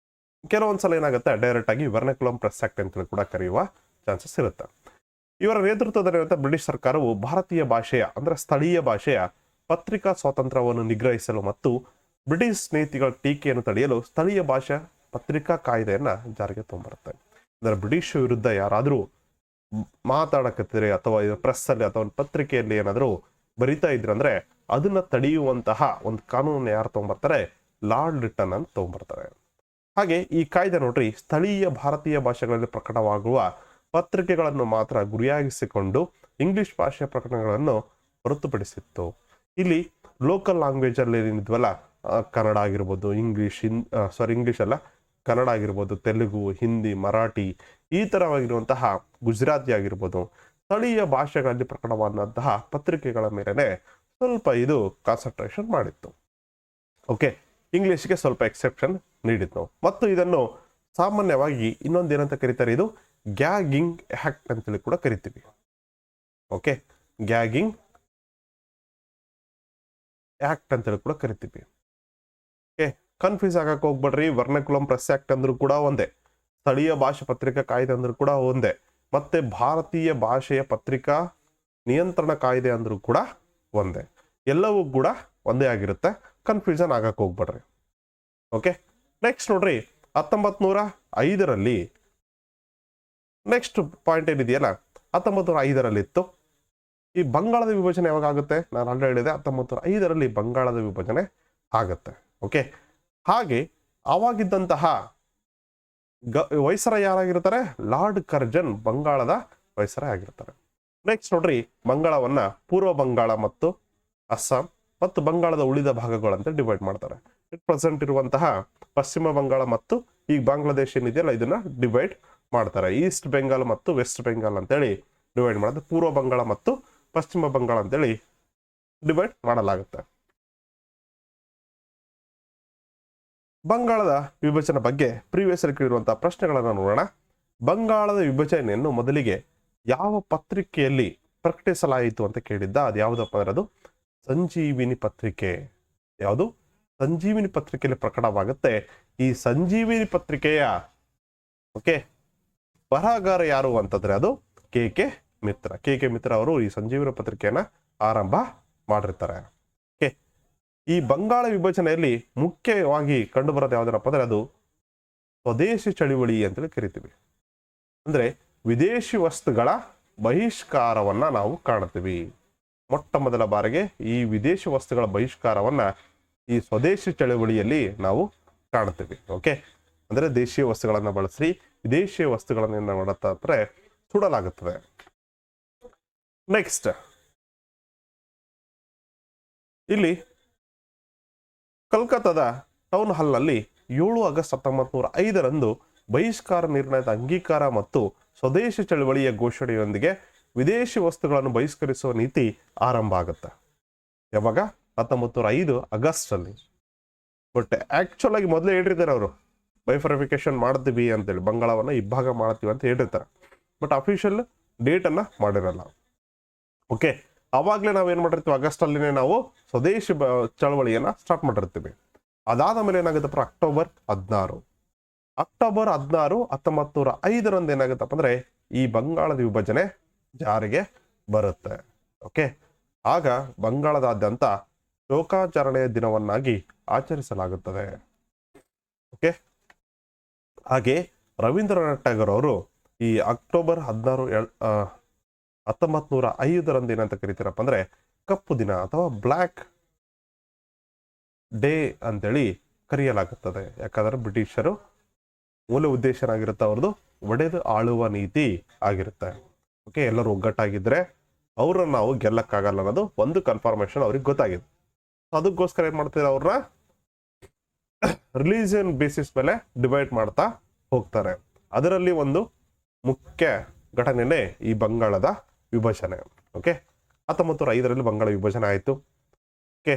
ಕೆಲವೊಂದ್ಸಲ ಏನಾಗುತ್ತೆ ಡೈರೆಕ್ಟ್ ಆಗಿ ವರ್ನಾಕ್ಯುಲಮ್ ಪ್ರೆಸ್ ಆಕ್ಟ್ ಅಂತೇಳಿ ಕೂಡ ಕರೆಯುವ ಚಾನ್ಸಸ್ ಇರುತ್ತೆ. ಇವರ ನೇತೃತ್ವದಲ್ಲಿ ಬ್ರಿಟಿಷ್ ಸರ್ಕಾರವು ಭಾರತೀಯ ಭಾಷೆಯ ಅಂದ್ರೆ ಸ್ಥಳೀಯ ಭಾಷೆಯ ಪತ್ರಿಕಾ ಸ್ವಾತಂತ್ರ್ಯವನ್ನು ನಿಗ್ರಹಿಸಲು ಮತ್ತು ಬ್ರಿಟಿಷ್ ನೀತಿಗಳ ಟೀಕೆಯನ್ನು ತಡೆಯಲು ಸ್ಥಳೀಯ ಭಾಷಾ ಪತ್ರಿಕಾ ಕಾಯ್ದೆಯನ್ನ ಜಾರಿಗೆ ತಗೊಂಡ್ಬರುತ್ತೆ. ಅಂದ್ರೆ ಬ್ರಿಟಿಷ್ ವಿರುದ್ಧ ಯಾರಾದ್ರೂ ಮಾತಾಡಕತ್ತಿದ್ರೆ ಅಥವಾ ಪ್ರೆಸ್ ಅಲ್ಲಿ ಅಥವಾ ಪತ್ರಿಕೆಯಲ್ಲಿ ಏನಾದ್ರು ಬರಿತಾ ಇದ್ರಂದ್ರೆ ಅದನ್ನ ತಡೆಯುವಂತಹ ಒಂದು ಕಾನೂನನ್ನ ಯಾರು ತಗೊಂಡ್ಬರ್ತಾರೆ? ಲಾರ್ಡ್ ಲಿಟ್ಟನ್ ಅಂತ ತಗೊಂಡ್ಬರ್ತಾರೆ. ಹಾಗೆ ಈ ಕಾಯ್ದೆ ನೋಡ್ರಿ, ಸ್ಥಳೀಯ ಭಾರತೀಯ ಭಾಷೆಗಳಲ್ಲಿ ಪ್ರಕಟವಾಗುವ ಪತ್ರಿಕೆಗಳನ್ನು ಮಾತ್ರ ಗುರಿಯಾಗಿಸಿಕೊಂಡು ಇಂಗ್ಲಿಷ್ ಭಾಷೆಯ ಪ್ರಕಟಣೆಗಳನ್ನು ಹೊರತುಪಡಿಸಿತ್ತು. ಇಲ್ಲಿ ಲೋಕಲ್ ಲ್ಯಾಂಗ್ವೇಜ್ ಅಲ್ಲಿ ಏನಿದ್ವಲ್ಲ, ಕನ್ನಡ ಆಗಿರ್ಬೋದು, ಇಂಗ್ಲಿಷ್ ಅಲ್ಲ, ಕನ್ನಡ ಆಗಿರ್ಬೋದು, ತೆಲುಗು, ಹಿಂದಿ, ಮರಾಠಿ, ಈ ತರವಾಗಿರುವಂತಹ ಗುಜರಾತಿ ಆಗಿರ್ಬೋದು, ಸ್ಥಳೀಯ ಭಾಷೆಗಳಲ್ಲಿ ಪ್ರಕಟವಾದಂತಹ ಪತ್ರಿಕೆಗಳ ಮೇಲೆನೆ ಸ್ವಲ್ಪ ಇದು ಕಾನ್ಸಂಟ್ರೇಷನ್ ಮಾಡಿತ್ತು. ಓಕೆ, ಇಂಗ್ಲಿಷ್ಗೆ ಸ್ವಲ್ಪ ಎಕ್ಸೆಪ್ಷನ್ ನೀಡಿತ್ತು. ಮತ್ತು ಇದನ್ನು ಸಾಮಾನ್ಯವಾಗಿ ಇನ್ನೊಂದೇನಂತ ಕರೀತಾರೆ? ಇದು ಗ್ಯಾಗಿಂಗ್ ಆಕ್ಟ್ ಅಂತೇಳಿ ಕೂಡ ಕರಿತೀವಿ. ಓಕೆ, ಗ್ಯಾಗಿಂಗ್ ಆಕ್ಟ್ ಅಂತೇಳಿ ಕೂಡ ಕರಿತೀವಿ. ಓಕೆ, ಕನ್ಫ್ಯೂಸ್ ಆಗಕ್ಕೆ ಹೋಗ್ಬೇಡ್ರಿ. ವರ್ನಾಕ್ಯುಲಮ್ ಪ್ರೆಸ್ ಆಕ್ಟ್ ಅಂದ್ರೂ ಕೂಡ ಒಂದೇ, ಸ್ಥಳೀಯ ಭಾಷಾ ಪತ್ರಿಕಾ ಕಾಯ್ದೆ ಅಂದ್ರೂ ಕೂಡ ಒಂದೇ, ಮತ್ತೆ ಭಾರತೀಯ ಭಾಷೆಯ ಪತ್ರಿಕಾ ನಿಯಂತ್ರಣ ಕಾಯ್ದೆ ಅಂದ್ರೂ ಕೂಡ ಒಂದೇ. ಎಲ್ಲವೂ ಕೂಡ ಒಂದೇ ಆಗಿರುತ್ತೆ. ಕನ್ಫ್ಯೂಷನ್ ಆಗಕ್ಕೆ ಹೋಗ್ಬೇಡ್ರಿ. ಓಕೆ, ನೆಕ್ಸ್ಟ್ ನೋಡ್ರಿ, 1905ರಲ್ಲಿ ನೆಕ್ಸ್ಟ್ ಪಾಯಿಂಟ್ ಏನಿದೆಯಲ್ಲ 1905 ಇತ್ತು. ಈ ಬಂಗಾಳದ ವಿಭಜನೆ ಯಾವಾಗ ಆಗುತ್ತೆ? ನಾನು ಆಲ್ರೆಡಿ ಹೇಳಿದೆ 1905 ಬಂಗಾಳದ ವಿಭಜನೆ ಆಗುತ್ತೆ. ಓಕೆ, ಹಾಗೆ ಆವಾಗಿದ್ದಂತಹ ವೈಸರಾಯ್ ಯಾರಾಗಿರ್ತಾರೆ? ಲಾರ್ಡ್ ಕರ್ಜನ್ ಬಂಗಾಳದ ವೈಸರಾಯ್ ಆಗಿರ್ತಾರೆ. ನೆಕ್ಸ್ಟ್ ನೋಡ್ರಿ, ಬಂಗಾಳವನ್ನ ಪೂರ್ವ ಬಂಗಾಳ ಮತ್ತು ಅಸ್ಸಾಂ ಮತ್ತು ಬಂಗಾಳದ ಉಳಿದ ಭಾಗಗಳಂತ ಡಿವೈಡ್ ಮಾಡ್ತಾರೆ. ಪ್ರೆಸೆಂಟ್ ಇರುವಂತಹ ಪಶ್ಚಿಮ ಬಂಗಾಳ ಮತ್ತು ಈ ಬಾಂಗ್ಲಾದೇಶ ಏನಿದೆಯಲ್ಲ ಇದನ್ನ ಡಿವೈಡ್ ಮಾಡ್ತಾರೆ. ಈಸ್ಟ್ ಬೆಂಗಾಲ್ ಮತ್ತು ವೆಸ್ಟ್ ಬೆಂಗಾಲ್ ಅಂತೇಳಿ ಡಿವೈಡ್ ಮಾಡೋದು. ಪೂರ್ವ ಬಂಗಾಳ ಮತ್ತು ಪಶ್ಚಿಮ ಬಂಗಾಳ ಅಂತೇಳಿ ಡಿವೈಡ್ ಮಾಡಲಾಗುತ್ತೆ. ಬಂಗಾಳದ ವಿಭಜನೆ ಬಗ್ಗೆ ಪ್ರೀವಿಯಸ್ ಕೇಳಿರುವಂತಹ ಪ್ರಶ್ನೆಗಳನ್ನು ನೋಡೋಣ. ಬಂಗಾಳದ ವಿಭಜನೆಯನ್ನು ಮೊದಲಿಗೆ ಯಾವ ಪತ್ರಿಕೆಯಲ್ಲಿ ಪ್ರಕಟಿಸಲಾಯಿತು ಅಂತ ಕೇಳಿದ್ದ. ಅದು ಯಾವುದಪ್ಪ ಅಂದ್ರೆ ಅದು ಸಂಜೀವಿನಿ ಪತ್ರಿಕೆ. ಯಾವುದು? ಸಂಜೀವಿನಿ ಪತ್ರಿಕೆಯಲ್ಲಿ ಪ್ರಕಟವಾಗುತ್ತೆ. ಈ ಸಂಜೀವಿನಿ ಪತ್ರಿಕೆಯ ಓಕೆ ಬರಹಗಾರ ಯಾರು ಅಂತಂದ್ರೆ ಅದು ಕೆ ಮಿತ್ರ. ಕೆ ಮಿತ್ರ ಅವರು ಈ ಸಂಜೀವಿನಿ ಪತ್ರಿಕೆಯನ್ನ ಆರಂಭ ಮಾಡಿರ್ತಾರೆ. ಓಕೆ, ಈ ಬಂಗಾಳ ವಿಭಜನೆಯಲ್ಲಿ ಮುಖ್ಯವಾಗಿ ಕಂಡು ಬರೋದು ಯಾವ್ದನಪ್ಪ ಅಂದ್ರೆ ಅದು ಸ್ವದೇಶಿ ಚಳುವಳಿ ಅಂತೇಳಿ ಕರಿತೀವಿ. ಅಂದ್ರೆ ವಿದೇಶಿ ವಸ್ತುಗಳ ಬಹಿಷ್ಕಾರವನ್ನ ನಾವು ಕಾಣ್ತೀವಿ. ಮೊಟ್ಟ ಮೊದಲ ಬಾರಿಗೆ ಈ ವಿದೇಶಿ ವಸ್ತುಗಳ ಬಹಿಷ್ಕಾರವನ್ನ ಈ ಸ್ವದೇಶಿ ಚಳುವಳಿಯಲ್ಲಿ ನಾವು ಕಾಣ್ತೀವಿ. ಓಕೆ, ಅಂದ್ರೆ ದೇಶೀಯ ವಸ್ತುಗಳನ್ನ ಬಳಸಿ ವಿದೇಶಿಯ ವಸ್ತುಗಳನ್ನ ಮಾಡತ್ತಾರೆ ಸುಡಲಾಗುತ್ತದೆ. ನೆಕ್ಸ್ಟ್ ಇಲ್ಲಿ ಕಲ್ಕತ್ತಾದ ಟೌನ್ ಹಾಲ್ ನಲ್ಲಿ 7 ಆಗಸ್ಟ್ 1905 ಬಹಿಷ್ಕಾರ ನಿರ್ಣಯದ ಅಂಗೀಕಾರ ಮತ್ತು ಸ್ವದೇಶಿ ಚಳವಳಿಯ ಘೋಷಣೆಯೊಂದಿಗೆ ವಿದೇಶಿ ವಸ್ತುಗಳನ್ನು ಬಹಿಷ್ಕರಿಸುವ ನೀತಿ ಆರಂಭ ಆಗುತ್ತೆ. ಯಾವಾಗ? 1905 ಆಗಸ್ಟ್ ಅಲ್ಲಿ. ಬಟ್ ಆಕ್ಚುಲ್ ಆಗಿ ಮೊದಲೇ ಹೇಳಿರ್ತಾರೆ ಅವರು ಬೈಫರಿಫಿಕೇಶನ್ ಮಾಡ್ತೀವಿ ಅಂತೇಳಿ, ಬಂಗಾಳವನ್ನ ಇಬ್ಬಾಗ ಮಾಡ್ತೀವಿ ಅಂತ ಹೇಳಿರ್ತಾರೆ. ಬಟ್ ಅಫಿಷಿಯಲ್ ಡೇಟ್ ಅನ್ನ ಮಾಡಿರಲ್ಲ. ಓಕೆ, ಅವಾಗ್ಲೇ ನಾವೇನ್ ಮಾಡಿರ್ತೀವಿ, ಆಗಸ್ಟ್ ಅಲ್ಲಿನೇ ನಾವು ಸ್ವದೇಶಿ ಚಳವಳಿಯನ್ನ ಸ್ಟಾರ್ಟ್ ಮಾಡಿರ್ತೀವಿ. ಅದಾದ ಮೇಲೆ ಏನಾಗುತ್ತಪ್ಪ, ಅಕ್ಟೋಬರ್ 16 1905 ಏನಾಗುತ್ತಪ್ಪ ಅಂದ್ರೆ ಈ ಬಂಗಾಳದ ವಿಭಜನೆ ಜಾರಿಗೆ ಬರುತ್ತೆ. ಓಕೆ, ಆಗ ಬಂಗಾಳದಾದ್ಯಂತ ಶೋಕಾಚರಣೆಯ ದಿನವನ್ನಾಗಿ ಆಚರಿಸಲಾಗುತ್ತದೆ. ಓಕೆ, ಹಾಗೆ ರವೀಂದ್ರನಾಥ್ ಟ್ಯಾಗೋರ್ ಅವರು ಈ ಅಕ್ಟೋಬರ್ 16 1905 ಏನಂತ ಕರಿತೀರಪ್ಪ ಅಂದ್ರೆ ಕಪ್ಪು ದಿನ ಅಥವಾ ಬ್ಲ್ಯಾಕ್ ಡೇ ಅಂತೇಳಿ ಕರೆಯಲಾಗುತ್ತದೆ. ಯಾಕಂದ್ರೆ ಬ್ರಿಟಿಷರು ಮೂಲ ಉದ್ದೇಶನಾಗಿರುತ್ತೆ ಅವ್ರದ್ದು ಒಡೆದು ಆಳುವ ನೀತಿ ಆಗಿರುತ್ತೆ. ಓಕೆ, ಎಲ್ಲರೂ ಒಗ್ಗಟ್ಟಾಗಿದ್ರೆ ಅವ್ರನ್ನ ನಾವು ಗೆಲ್ಲಕ್ಕಾಗಲ್ಲ ಅನ್ನೋದು ಒಂದು ಕನ್ಫರ್ಮೇಶನ್ ಅವ್ರಿಗೆ ಗೊತ್ತಾಗಿದೆ. ಅದಕ್ಕೋಸ್ಕರ ಏನ್ ಮಾಡ್ತಾರೆ, ಅವ್ರನ್ನ ರಿಲಿಜಿಯನ್ ಬೇಸಿಸ್ ಮೇಲೆ ಡಿವೈಡ್ ಮಾಡ್ತಾ ಹೋಗ್ತಾರೆ. ಅದರಲ್ಲಿ ಒಂದು ಮುಖ್ಯ ಘಟನೆನೇ ಈ ಬಂಗಾಳದ ವಿಭಜನೆ. ಓಕೆ, 1905 ಬಂಗಾಳ ವಿಭಜನೆ ಆಯಿತು. ಓಕೆ,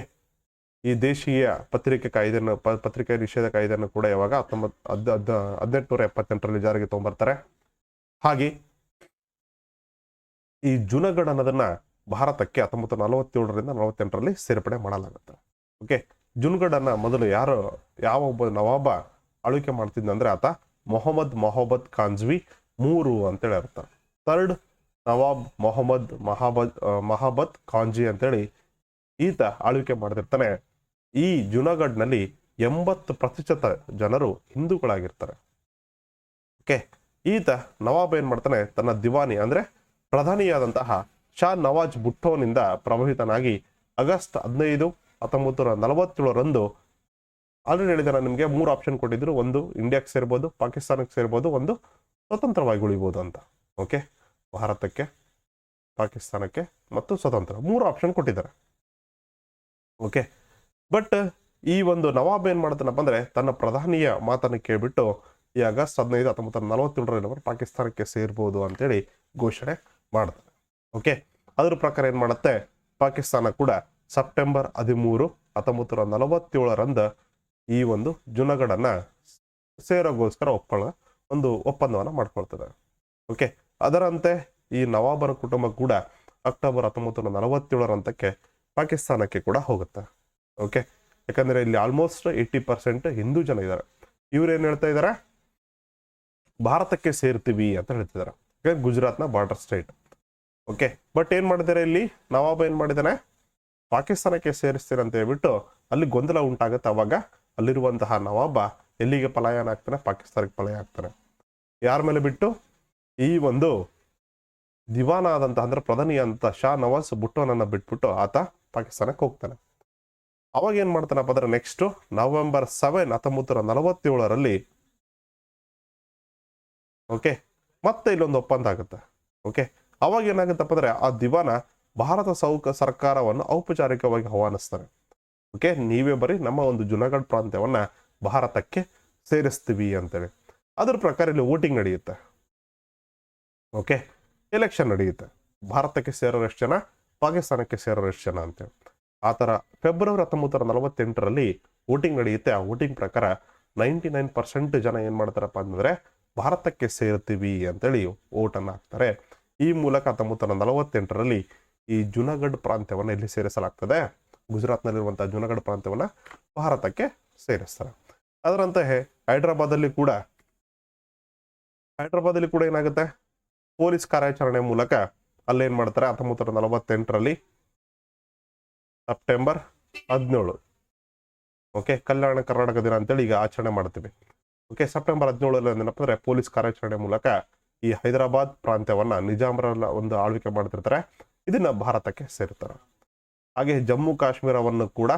ಈ ದೇಶೀಯ ಪತ್ರಿಕೆ ನಿಷೇಧ ಕಾಯ್ದೆಯನ್ನು ಕೂಡ ಯಾವಾಗ 1878 ಜಾರಿಗೆ ತಗೊಂಡ್ಬರ್ತಾರೆ. ಹಾಗೆ ಈ ಜುನಗಢ ಅನ್ನೋದನ್ನ ಭಾರತಕ್ಕೆ 1947 48 ಸೇರ್ಪಡೆ ಮಾಡಲಾಗುತ್ತೆ. ಓಕೆ, ಜುನಗಢನ್ನ ಮೊದಲು ಯಾವ ಒಬ್ಬ ನವಾಬ ಆಳ್ವಿಕೆ ಮಾಡ್ತಿದ್ದಂದ್ರೆ ಆತ ಮೊಹಮ್ಮದ್ ಖಾಂಜ್ವಿ 3 ಅಂತೇಳಿ ಅರ್ಥ. ಥರ್ಡ್ ನವಾಬ್ ಮಹಾಬತ್ ಖಾಂಜಿ ಅಂತೇಳಿ ಈತ ಆಳ್ವಿಕೆ ಮಾಡ್ತಿರ್ತಾನೆ. ಈ ಜುನಾಗಢ್ನಲ್ಲಿ 80% ಜನರು ಹಿಂದೂಗಳಾಗಿರ್ತಾರೆ. ಓಕೆ, ಈತ ನವಾಬ್ ಏನ್ ಮಾಡ್ತಾನೆ, ತನ್ನ ದಿವಾನಿ ಅಂದ್ರೆ ಪ್ರಧಾನಿಯಾದಂತಹ ಶಾ ನವಾಜ್ ಭುಟ್ಟೋನಿಂದ ಪ್ರಭಾವಿತನಾಗಿ ಆಗಸ್ಟ್ 15 1947 ಆಲ್ರೆಡಿ ಹೇಳಿದೆ ನಾನು ನಿಮ್ಗೆ 3 ಆಪ್ಷನ್ ಕೊಟ್ಟಿದ್ರು. ಒಂದು ಇಂಡಿಯಾಕ್ಕೆ ಸೇರ್ಬೋದು, ಪಾಕಿಸ್ತಾನಕ್ಕೆ ಸೇರ್ಬೋದು, ಒಂದು ಸ್ವತಂತ್ರವಾಗಿ ಉಳಿಬೋದು ಅಂತ. ಓಕೆ, ಭಾರತಕ್ಕೆ, ಪಾಕಿಸ್ತಾನಕ್ಕೆ ಮತ್ತು ಸ್ವತಂತ್ರ 3 ಆಪ್ಷನ್ ಕೊಟ್ಟಿದ್ದಾರೆ. ಓಕೆ, ಬಟ್ ಈ ಒಂದು ನವಾಬ್ ಏನ್ ಮಾಡ್ತಾನಪ್ಪ ಅಂದ್ರೆ ತನ್ನ ಪ್ರಧಾನಿಯ ಮಾತನ್ನು ಕೇಳ್ಬಿಟ್ಟು ಈ ಆಗಸ್ಟ್ 15 1947 ಪಾಕಿಸ್ತಾನಕ್ಕೆ ಸೇರ್ಬೋದು ಅಂತೇಳಿ ಘೋಷಣೆ ಮಾಡ್ತಾರೆ. ಓಕೆ, ಅದ್ರ ಪ್ರಕಾರ ಏನ್ ಮಾಡುತ್ತೆ, ಪಾಕಿಸ್ತಾನ ಕೂಡ ಸೆಪ್ಟೆಂಬರ್ 13 1947 ಈ ಒಂದು ಜುನಾಗಢನ್ನ ಸೇರೋಗೋಸ್ಕರ ಒಂದು ಒಪ್ಪಂದವನ್ನ ಮಾಡ್ಕೊಳ್ತದೆ. ಓಕೆ, ಅದರಂತೆ ಈ ನವಾಬರ ಕುಟುಂಬ ಕೂಡ ಅಕ್ಟೋಬರ್ 1947 ಪಾಕಿಸ್ತಾನಕ್ಕೆ ಕೂಡ ಹೋಗುತ್ತೆ. ಓಕೆ, ಯಾಕಂದ್ರೆ ಇಲ್ಲಿ ಆಲ್ಮೋಸ್ಟ್ 80% ಹಿಂದೂ ಜನ ಇದ್ದಾರೆ. ಇವ್ರು ಏನ್ ಹೇಳ್ತಾ ಇದಾರೆ, ಭಾರತಕ್ಕೆ ಸೇರ್ತೀವಿ ಅಂತ ಹೇಳ್ತಿದ್ದಾರೆ. ಗುಜರಾತ್ನ ಬಾರ್ಡರ್ ಸ್ಟೇಟ್. ಓಕೆ, ಬಟ್ ಏನ್ ಮಾಡಿದ್ದಾರೆ ಇಲ್ಲಿ ನವಾಬ್ ಏನ್ ಮಾಡಿದಾನೆ, ಪಾಕಿಸ್ತಾನಕ್ಕೆ ಸೇರಿಸ್ತೀರ ಅಂತ ಹೇಳ್ಬಿಟ್ಟು ಅಲ್ಲಿ ಗೊಂದಲ ಉಂಟಾಗುತ್ತೆ. ಅವಾಗ ಅಲ್ಲಿರುವಂತಹ ನವಾಬ ಎಲ್ಲಿಗೆ ಪಲಾಯನ ಆಗ್ತಾನೆ, ಪಾಕಿಸ್ತಾನಕ್ಕೆ ಪಲಾಯನ ಆಗ್ತಾನೆ. ಯಾರ ಮೇಲೆ ಬಿಟ್ಟು, ಈ ಒಂದು ದಿವಾನ ಆದಂತ ಅಂದ್ರೆ ಪ್ರಧಾನಿ ಅಂತ ಶಾ ನವಾಜ್ ಭುಟ್ಟೋನನ್ನ ಬಿಟ್ಬಿಟ್ಟು ಆತ ಪಾಕಿಸ್ತಾನಕ್ಕೆ ಹೋಗ್ತಾನೆ. ಅವಾಗ ಏನ್ ಮಾಡ್ತಾನಪ್ಪ ಅಂದ್ರೆ ನೆಕ್ಸ್ಟ್ ನವೆಂಬರ್ 7, 1947 ಓಕೆ ಮತ್ತೆ ಇಲ್ಲೊಂದು ಒಪ್ಪಂದ ಆಗುತ್ತೆ. ಓಕೆ ಅವಾಗ ಏನಾಗುತ್ತಪ್ಪ ಅಂದ್ರೆ ಆ ದಿವಾನ ಭಾರತ ಸರ್ಕಾರವನ್ನು ಔಪಚಾರಿಕವಾಗಿ ಆಹ್ವಾನಿಸ್ತಾನೆ. ಓಕೆ ನೀವೇ ಬರೀ ನಮ್ಮ ಒಂದು ಜುನಾಗಢ್ ಪ್ರಾಂತ್ಯವನ್ನ ಭಾರತಕ್ಕೆ ಸೇರಿಸ್ತೀವಿ ಅಂತೇಳಿ. ಅದ್ರ ಪ್ರಕಾರ ಇಲ್ಲಿ ವೋಟಿಂಗ್ ನಡೆಯುತ್ತೆ. ಓಕೆ ಎಲೆಕ್ಷನ್ ನಡೆಯುತ್ತೆ. ಭಾರತಕ್ಕೆ ಸೇರೋರು ಎಷ್ಟು ಜನ, ಪಾಕಿಸ್ತಾನಕ್ಕೆ ಸೇರೋರು ಎಷ್ಟು ಜನ ಅಂತೇಳಿ. ಆ ಥರ ಫೆಬ್ರವರಿ 1948 ವೋಟಿಂಗ್ ನಡೆಯುತ್ತೆ. ಆ ವೋಟಿಂಗ್ ಪ್ರಕಾರ 99% ಜನ ಏನ್ ಮಾಡ್ತಾರಪ್ಪ ಅಂತಂದ್ರೆ ಭಾರತಕ್ಕೆ ಸೇರ್ತೀವಿ ಅಂತೇಳಿ ಓಟನ್ನು ಹಾಕ್ತಾರೆ. ಈ ಮೂಲಕ 1948 ಈ ಜುನಾಗಢ್ ಪ್ರಾಂತ್ಯವನ್ನು ಎಲ್ಲಿ ಸೇರಿಸಲಾಗ್ತದೆ, ಗುಜರಾತ್ನಲ್ಲಿರುವಂತಹ ಜುನಾಗಢ್ ಪ್ರಾಂತ್ಯವನ್ನ ಭಾರತಕ್ಕೆ ಸೇರಿಸ್ತಾರೆ. ಅದರಂತೆ ಹೈದರಾಬಾದಲ್ಲಿ ಕೂಡ ಏನಾಗುತ್ತೆ, ಪೊಲೀಸ್ ಕಾರ್ಯಾಚರಣೆ ಮೂಲಕ ಅಲ್ಲೇನ್ ಮಾಡ್ತಾರೆ 1948 ಸೆಪ್ಟೆಂಬರ್ 17 ಓಕೆ ಕಲ್ಯಾಣ ಕರ್ನಾಟಕ ದಿನ ಅಂತೇಳಿ ಈಗ ಆಚರಣೆ ಮಾಡ್ತೀವಿ. ಓಕೆ ಸೆಪ್ಟೆಂಬರ್ 17 ಏನಪ್ಪ ಅಂದ್ರೆ ಪೊಲೀಸ್ ಕಾರ್ಯಾಚರಣೆ ಮೂಲಕ ಈ ಹೈದರಾಬಾದ್ ಪ್ರಾಂತ್ಯವನ್ನ ನಿಜಾಮರ ಒಂದು ಆಳ್ವಿಕೆ ಮಾಡ್ತಿರ್ತಾರೆ, ಇದನ್ನ ಭಾರತಕ್ಕೆ ಸೇರ್ತಾರೆ. ಹಾಗೆ ಜಮ್ಮು ಕಾಶ್ಮೀರವನ್ನು ಕೂಡ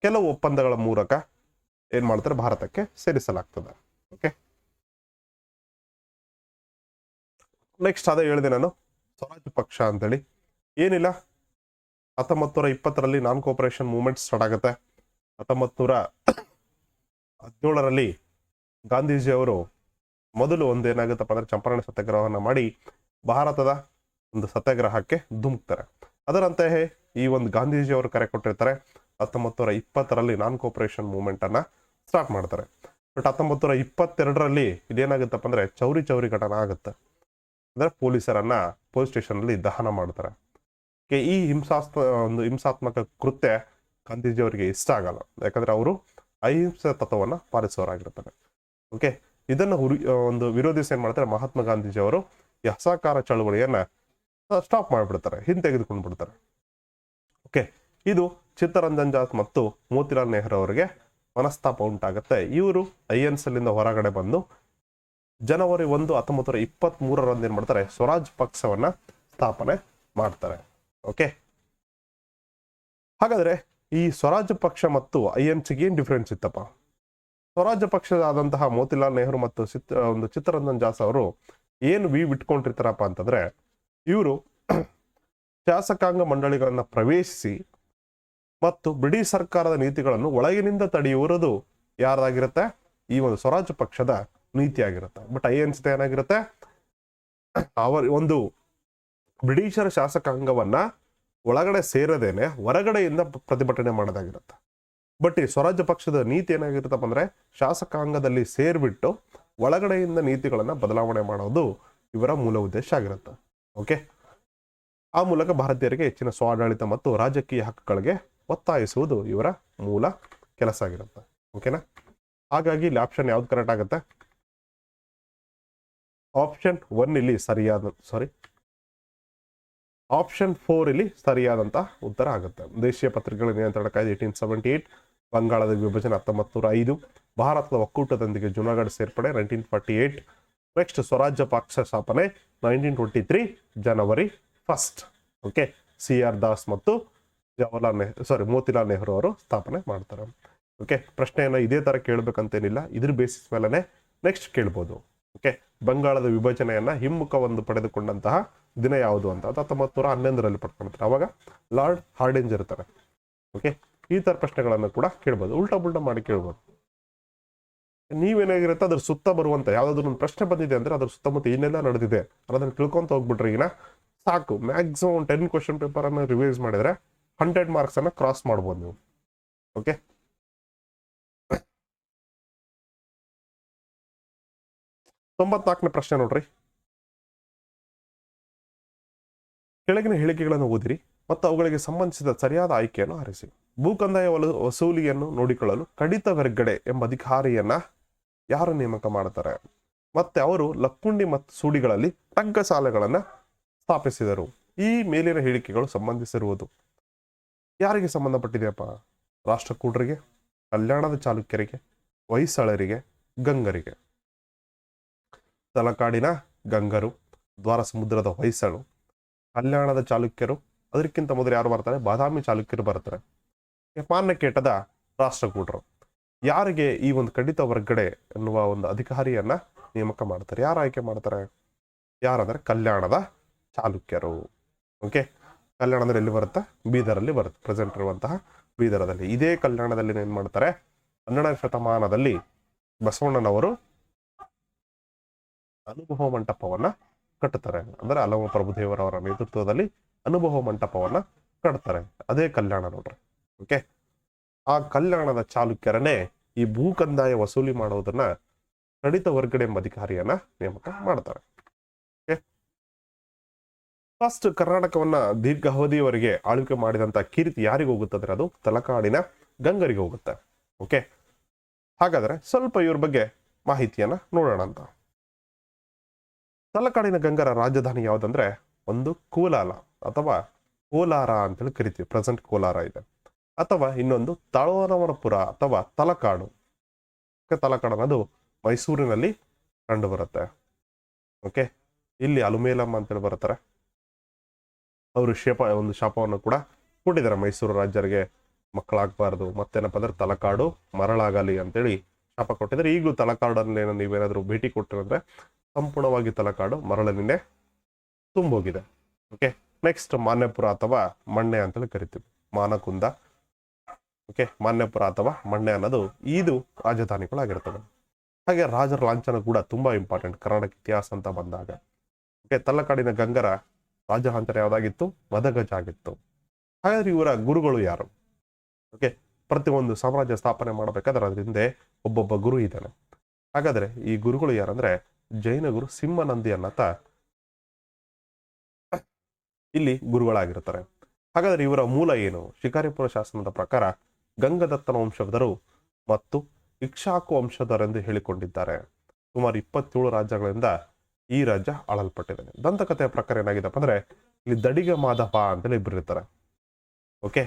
ಕೆಲವು ಒಪ್ಪಂದಗಳ ಮೂಲಕ ಏನ್ ಮಾಡ್ತಾರೆ ಭಾರತಕ್ಕೆ ಸೇರಿಸಲಾಗ್ತದೆ. ಓಕೆ ನೆಕ್ಸ್ಟ್ ಅದೇ ಹೇಳಿದೆ ನಾನು, ಸ್ವರಾಜ್ ಪಕ್ಷ ಅಂತೇಳಿ ಏನಿಲ್ಲ. 1920 ನಾನ್ ಕೋಪರೇಷನ್ ಮೂವ್ಮೆಂಟ್ ಸ್ಟಾರ್ಟ್ ಆಗುತ್ತೆ. 1917 ಗಾಂಧೀಜಿಯವರು ಮೊದಲು ಒಂದು ಏನಾಗುತ್ತಪ್ಪ ಅಂದ್ರೆ ಚಂಪಾರಣ ಸತ್ಯಾಗ್ರಹವನ್ನ ಮಾಡಿ ಭಾರತದ ಒಂದು ಸತ್ಯಾಗ್ರಹಕ್ಕೆ ಧುಮುಕ್ತಾರೆ. ಅದರಂತೆಯೇ ಈ ಒಂದು ಗಾಂಧೀಜಿಯವರು ಕರೆ ಕೊಟ್ಟಿರ್ತಾರೆ. 1920 ನಾನ್ ಕೋಪರೇಷನ್ ಮೂವ್ಮೆಂಟ್ ಅನ್ನ ಸ್ಟಾರ್ಟ್ ಮಾಡ್ತಾರೆ. ಬಟ್ 1922 ಇದೇನಾಗುತ್ತಪ್ಪ ಅಂದ್ರೆ ಚೌರಿ ಘಟನೆ ಆಗುತ್ತೆ. ಅಂದ್ರೆ ಪೊಲೀಸರನ್ನ ಪೊಲೀಸ್ ಸ್ಟೇಷನ್ ಅಲ್ಲಿ ದಹನ ಮಾಡ್ತಾರೆ. ಈ ಹಿಂಸಾತ್ಮಕ ಕೃತ್ಯ ಗಾಂಧೀಜಿಯವರಿಗೆ ಇಷ್ಟ ಆಗಲ್ಲ, ಯಾಕಂದ್ರೆ ಅವರು ಅಹಿಂಸೆ ತತ್ವವನ್ನ ಪಾಲಿಸೋರಾಗಿರ್ತಾರೆ. ಓಕೆ ಇದನ್ನ ಒಂದು ವಿರೋಧಿಸಿ ಏನ್ ಮಾಡ್ತಾರೆ ಮಹಾತ್ಮ ಗಾಂಧೀಜಿಯವರು ಈ ಅಸಹಕಾರ ಚಳವಳಿಯನ್ನ ಸ್ಟಾಪ್ ಮಾಡಿಬಿಡ್ತಾರೆ, ಹಿಂತೆಗೆದುಕೊಂಡು ಬಿಡ್ತಾರೆ. ಓಕೆ ಇದು ಚಿತ್ತರಂಜನ್ ದಾಸ್ ಮತ್ತು ಮೋತಿಲಾಲ್ ನೆಹರು ಅವರಿಗೆ ಮನಸ್ತಾಪ ಉಂಟಾಗುತ್ತೆ. ಇವರು INC ಹೊರಗಡೆ ಬಂದು ಜನವರಿ 1, 1923 ಏನ್ ಮಾಡ್ತಾರೆ ಸ್ವರಾಜ್ ಪಕ್ಷವನ್ನ ಸ್ಥಾಪನೆ ಮಾಡ್ತಾರೆ. ಓಕೆ ಹಾಗಾದ್ರೆ ಈ ಸ್ವರಾಜ್ ಪಕ್ಷ ಮತ್ತು INCಗೆ ಏನ್ ಡಿಫ್ರೆನ್ಸ್ ಇತ್ತಪ್ಪ? ಸ್ವರಾಜ್ಯ ಪಕ್ಷದಾದಂತಹ ಮೋತಿಲಾಲ್ ನೆಹರು ಮತ್ತು ಚಿತ್ತರಂಜನ್ ದಾಸ್ ಅವರು ಏನು ಇಟ್ಕೊಂಡಿರ್ತಾರಪ್ಪ ಅಂತಂದ್ರೆ, ಇವರು ಶಾಸಕಾಂಗ ಮಂಡಳಿಗಳನ್ನ ಪ್ರವೇಶಿಸಿ ಮತ್ತು ಬ್ರಿಟಿಷ್ ಸರ್ಕಾರದ ನೀತಿಗಳನ್ನು ಒಳಗಿನಿಂದ ತಡೆಯುವುದು ಯಾರಾಗಿರುತ್ತೆ, ಈ ಒಂದು ಸ್ವರಾಜ್ ಪಕ್ಷದ ನೀತಿ ಆಗಿರುತ್ತೆ. ಬಟ್ INC ಏನಾಗಿರುತ್ತೆ, ಅವರ ಒಂದು ಬ್ರಿಟಿಷರ ಶಾಸಕಾಂಗವನ್ನ ಒಳಗಡೆ ಸೇರದೇನೆ ಹೊರಗಡೆಯಿಂದ ಪ್ರತಿಭಟನೆ ಮಾಡೋದಾಗಿರುತ್ತೆ. ಬಟ್ ಈ ಸ್ವರಾಜ್ಯ ಪಕ್ಷದ ನೀತಿ ಏನಾಗಿರುತ್ತಪ್ಪ ಅಂದ್ರೆ ಶಾಸಕಾಂಗದಲ್ಲಿ ಸೇರ್ಬಿಟ್ಟು ಒಳಗಡೆಯಿಂದ ನೀತಿಗಳನ್ನ ಬದಲಾವಣೆ ಮಾಡೋದು ಇವರ ಮೂಲ ಉದ್ದೇಶ ಆಗಿರುತ್ತೆ. ಓಕೆ ಆ ಮೂಲಕ ಭಾರತೀಯರಿಗೆ ಹೆಚ್ಚಿನ ಸ್ವಾಡಳಿತ ಮತ್ತು ರಾಜಕೀಯ ಹಕ್ಕುಗಳಿಗೆ ಒತ್ತಾಯಿಸುವುದು ಇವರ ಮೂಲ ಕೆಲಸ ಆಗಿರುತ್ತೆ. ಓಕೆನಾ? ಹಾಗಾಗಿ ಇಲ್ಲಿ ಆಪ್ಷನ್ ಯಾವ್ದು ಕರೆಕ್ಟ್ ಆಗುತ್ತೆ? ಆಪ್ಷನ್ 1 ಇಲ್ಲಿ ಆಪ್ಷನ್ 4 ಇಲ್ಲಿ ಸರಿಯಾದಂತ ಉತ್ತರ ಆಗುತ್ತೆ. ದೇಶೀಯ ಪತ್ರಿಕೆಗಳ ನಿಯಂತ್ರಣ ಕಾಯ್ದೆ 1878, ಬಂಗಾಳದ ವಿಭಜನೆ 1905, ಭಾರತದ ಒಕ್ಕೂಟದೊಂದಿಗೆ ಜುನಾಗಢ ಸೇರ್ಪಡೆ 1948, ನೆಕ್ಸ್ಟ್ ಸ್ವರಾಜ್ಯ ಪಕ್ಷ ಸ್ಥಾಪನೆ 1923 ಜನವರಿ 1. ಓಕೆ CR ದಾಸ್ ಮತ್ತು ಮೋತಿಲಾಲ್ ನೆಹರು ಅವರು ಸ್ಥಾಪನೆ ಮಾಡ್ತಾರೆ. ಓಕೆ ಪ್ರಶ್ನೆಯನ್ನ ಇದೇ ತರ ಕೇಳ್ಬೇಕಂತೇನಿಲ್ಲ, ಇದ್ರ ಬೇಸಿಸ್ ಮೇಲೆನೆ ನೆಕ್ಸ್ಟ್ ಕೇಳ್ಬೋದು. ಓಕೆ ಬಂಗಾಳದ ವಿಭಜನೆಯನ್ನ ಹಿಮ್ಮುಖವನ್ನು ಪಡೆದುಕೊಂಡಂತಹ ದಿನ ಯಾವುದು ಅಂತ 1911 ಪಡ್ಕೊಳ್ತಾರೆ. ಅವಾಗ ಲಾರ್ಡ್ ಹಾರ್ಡಿಂಜ್ ಇರ್ತಾರೆ. ಓಕೆ ಈ ತರ ಪ್ರಶ್ನೆಗಳನ್ನು ಕೂಡ ಕೇಳ್ಬೋದು, ಉಲ್ಟಾ ಬುಲ್ಟಾ ಮಾಡಿ ಕೇಳ್ಬೋದು. ನೀವೇನಾಗಿರುತ್ತೆ ಅದ್ರ ಸುತ್ತ ಬರುವಂತ ಯಾವ್ದಾದ್ರು ಒಂದು ಪ್ರಶ್ನೆ ಬಂದಿದೆ ಅಂದ್ರೆ ಅದ್ರ ಸುತ್ತಮುತ್ತ ಏನೆಲ್ಲ ನಡೆದಿದೆ ಅದನ್ನ ತಿಳ್ಕೊಂತ ಹೋಗ್ಬಿಟ್ರೆ ಈಗ ಸಾಕು. ಮ್ಯಾಕ್ಸಿಮಮ್ 10 ಕ್ವಶನ್ ಪೇಪರ್ ಅನ್ನು ರಿವೈಸ್ ಮಾಡಿದ್ರೆ 100 ಮಾರ್ಕ್ಸ್ ಅನ್ನ ಕ್ರಾಸ್ ಮಾಡ್ಬೋದು ನೀವು. ಓಕೆ 94ನೇ ಪ್ರಶ್ನೆ ನೋಡ್ರಿ. ಕೆಳಗಿನ ಹೇಳಿಕೆಗಳನ್ನು ಓದಿರಿ ಮತ್ತು ಅವುಗಳಿಗೆ ಸಂಬಂಧಿಸಿದ ಸರಿಯಾದ ಆಯ್ಕೆಯನ್ನು ಆರಿಸಿ. ಭೂಕಂದಾಯ ವಸೂಲಿಯನ್ನು ನೋಡಿಕೊಳ್ಳಲು ಕಡಿತ ವರ್ಗಡೆ ಎಂಬ ಅಧಿಕಾರಿಯನ್ನ ಯಾರು ನೇಮಕ ಮಾಡ್ತಾರೆ? ಮತ್ತೆ ಅವರು ಲಕ್ಕುಂಡಿ ಮತ್ತು ಸೂಡಿಗಳಲ್ಲಿ ಟಂಕಸಾಲೆಗಳನ್ನ ಸ್ಥಾಪಿಸಿದರು. ಈ ಮೇಲಿನ ಹೇಳಿಕೆಗಳು ಸಂಬಂಧಿಸಿರುವುದು ಯಾರಿಗೆ ಸಂಬಂಧಪಟ್ಟಿದೆಯಪ್ಪ? ರಾಷ್ಟ್ರಕೂಟರಿಗೆ, ಕಲ್ಯಾಣದ ಚಾಲುಕ್ಯರಿಗೆ, ಹೊಯ್ಸಳರಿಗೆ, ಗಂಗರಿಗೆ. ತಲಕಾಡಿನ ಗಂಗರು, ದ್ವಾರ ಸಮುದ್ರದ ಹೊಯ್ಸಳು, ಕಲ್ಯಾಣದ ಚಾಲುಕ್ಯರು, ಅದಕ್ಕಿಂತ ಮೊದಲು ಯಾರು ಬರ್ತಾರೆ, ಬಾದಾಮಿ ಚಾಲುಕ್ಯರು ಬರ್ತಾರೆ, ಮಾನ್ಯಕೇಟದ ರಾಷ್ಟ್ರಕೂಟರು. ಯಾರಿಗೆ ಈ ಒಂದು ಕಡಿತ ವರ್ಗಡೆ ಎನ್ನುವ ಒಂದು ಅಧಿಕಾರಿಯನ್ನ ನೇಮಕ ಮಾಡ್ತಾರೆ? ಯಾರು ಆಯ್ಕೆ ಮಾಡ್ತಾರೆ? ಯಾರಂದ್ರೆ ಕಲ್ಯಾಣದ ಚಾಲುಕ್ಯರು. ಓಕೆ, ಕಲ್ಯಾಣ ಅಂದ್ರೆ ಎಲ್ಲಿ ಬರುತ್ತೆ? ಬೀದರಲ್ಲಿ ಬರುತ್ತೆ, ಪ್ರೆಸೆಂಟ್ ಇರುವಂತಹ ಬೀದರದಲ್ಲಿ. ಇದೇ ಕಲ್ಯಾಣದಲ್ಲಿ ಏನ್ ಮಾಡ್ತಾರೆ, 12ನೇ ಶತಮಾನದಲ್ಲಿ ಬಸವಣ್ಣನವರು ಅನುಭವ ಮಂಟಪವನ್ನ ಕಟ್ಟುತ್ತಾರೆ. ಅಂದ್ರೆ ಅಲವ ಪ್ರಭುದೇವರವರ ನೇತೃತ್ವದಲ್ಲಿ ಅನುಭವ ಮಂಟಪವನ್ನ ಕಟ್ತಾರೆ. ಅದೇ ಕಲ್ಯಾಣ ನೋಡ್ರಿ. ಓಕೆ, ಆ ಕಲ್ಯಾಣದ ಚಾಲುಕ್ಯರನ್ನೇ ಈ ಭೂ ಕಂದಾಯ ವಸೂಲಿ ಮಾಡುವುದನ್ನ ಕಡಿತ ವರ್ಗಡೆ ಎಂಬ ಅಧಿಕಾರಿಯನ್ನ ನೇಮಕ ಮಾಡ್ತಾರೆ. ಓಕೆ, ಫಸ್ಟ್ ಕರ್ನಾಟಕವನ್ನ ದೀರ್ಘಾವಧಿಯವರೆಗೆ ಆಳ್ವಿಕೆ ಮಾಡಿದಂತ ಕೀರ್ತಿ ಯಾರಿಗೆ ಹೋಗುತ್ತದೆ? ಅದು ತಲಕಾಡಿನ ಗಂಗರಿಗೆ ಹೋಗುತ್ತೆ. ಓಕೆ, ಹಾಗಾದ್ರೆ ಸ್ವಲ್ಪ ಇವ್ರ ಬಗ್ಗೆ ಮಾಹಿತಿಯನ್ನ ನೋಡೋಣ ಅಂತ. ತಲಕಾಡಿನ ಗಂಗರ ರಾಜಧಾನಿ ಯಾವ್ದಂದ್ರೆ ಒಂದು ಕೋಲಾಲ ಅಥವಾ ಕೋಲಾರ ಅಂತೇಳಿ ಕರಿತೀವಿ. ಪ್ರೆಸೆಂಟ್ ಕೋಲಾರ ಇದೆ. ಅಥವಾ ಇನ್ನೊಂದು ತಳವರಪುರ ಅಥವಾ ತಲಕಾಡು. ತಲಕಾಡು ಅನ್ನೋದು ಮೈಸೂರಿನಲ್ಲಿ ಕಂಡು ಬರುತ್ತೆ. ಓಕೆ, ಇಲ್ಲಿ ಅಲುಮೇಲಮ್ಮ ಅಂತೇಳಿ ಬರ್ತಾರೆ. ಅವರು ಒಂದು ಶಾಪವನ್ನು ಕೂಡ ಕೊಟ್ಟಿದ್ದಾರೆ ಮೈಸೂರು ರಾಜ್ಯರಿಗೆ, ಮಕ್ಕಳಾಗಬಾರ್ದು, ಮತ್ತೇನಪ್ಪ ಅಂದ್ರೆ ತಲಕಾಡು ಮರಳಾಗಲಿ ಅಂತೇಳಿ ಶಾಪ ಕೊಟ್ಟಿದ್ದಾರೆ. ಈಗಲೂ ತಲಕಾಡಲ್ಲಿ ನೀವೇನಾದ್ರೂ ಭೇಟಿ ಕೊಟ್ಟಿರಂದ್ರೆ ಸಂಪೂರ್ಣವಾಗಿ ತಲಕಾಡು ಮರಳಿನಿಂದ ತುಂಬೋಗಿದೆ. ಓಕೆ, ನೆಕ್ಸ್ಟ್ ಮಾನ್ಯಪುರ ಅಥವಾ ಮಣ್ಣೆ ಅಂತೇಳಿ ಕರಿತೀವಿ. ಮಾನಕುಂದ. ಓಕೆ, ಮಾನ್ಯಪುರ ಅಥವಾ ಮಣ್ಣೆ ಅನ್ನೋದು ಇದು ರಾಜಧಾನಿಗಳಾಗಿರ್ತವೆ. ಹಾಗೆ ರಾಜರ ಲಾಂಛನ ಕೂಡ ತುಂಬಾ ಇಂಪಾರ್ಟೆಂಟ್ ಕರ್ನಾಟಕ ಇತಿಹಾಸ ಅಂತ ಬಂದಾಗ. ಓಕೆ, ತಲಕಾಡಿನ ಗಂಗರ ರಾಜಲಾಂಛನ ಯಾವ್ದಾಗಿತ್ತು? ಮದಗಜ ಆಗಿತ್ತು. ಹಾಗಾದ್ರೆ ಇವರ ಗುರುಗಳು ಯಾರು? ಓಕೆ, ಪ್ರತಿಯೊಂದು ಸಾಮ್ರಾಜ್ಯ ಸ್ಥಾಪನೆ ಮಾಡಬೇಕಾದ್ರೆ ಅದ್ರ ಹಿಂದೆ ಒಬ್ಬೊಬ್ಬ ಗುರು ಇದ್ದಾನೆ. ಹಾಗಾದ್ರೆ ಈ ಗುರುಗಳು ಯಾರಂದ್ರೆ ಜೈನ ಗುರು ಸಿಂಹನಂದಿ ಅನ್ನತ ಇಲ್ಲಿ ಗುರುಗಳಾಗಿರ್ತಾರೆ. ಹಾಗಾದ್ರೆ ಇವರ ಮೂಲ ಏನು? ಶಿಕಾರಿಪುರ ಶಾಸನದ ಪ್ರಕಾರ ಗಂಗದತ್ತನ ವಂಶದವರು ಮತ್ತು ಇಕ್ಷಾಕು ವಂಶದವರೆಂದು ಹೇಳಿಕೊಂಡಿದ್ದಾರೆ. ಸುಮಾರು 27 ರಾಜ್ಯಗಳಿಂದ ಈ ರಾಜ್ಯ ಆಳಲ್ಪಟ್ಟಿದೆ. ದಂತಕಥೆಯ ಪ್ರಕಾರ ಏನಾಗಿದೆಪ್ಪ ಅಂದ್ರೆ ಇಲ್ಲಿ ದಡಿಗ ಮಾದಪ್ಪ ಅಂತೇಳಿ ಇಬ್ರು ಇರ್ತಾರೆ. ಓಕೆ,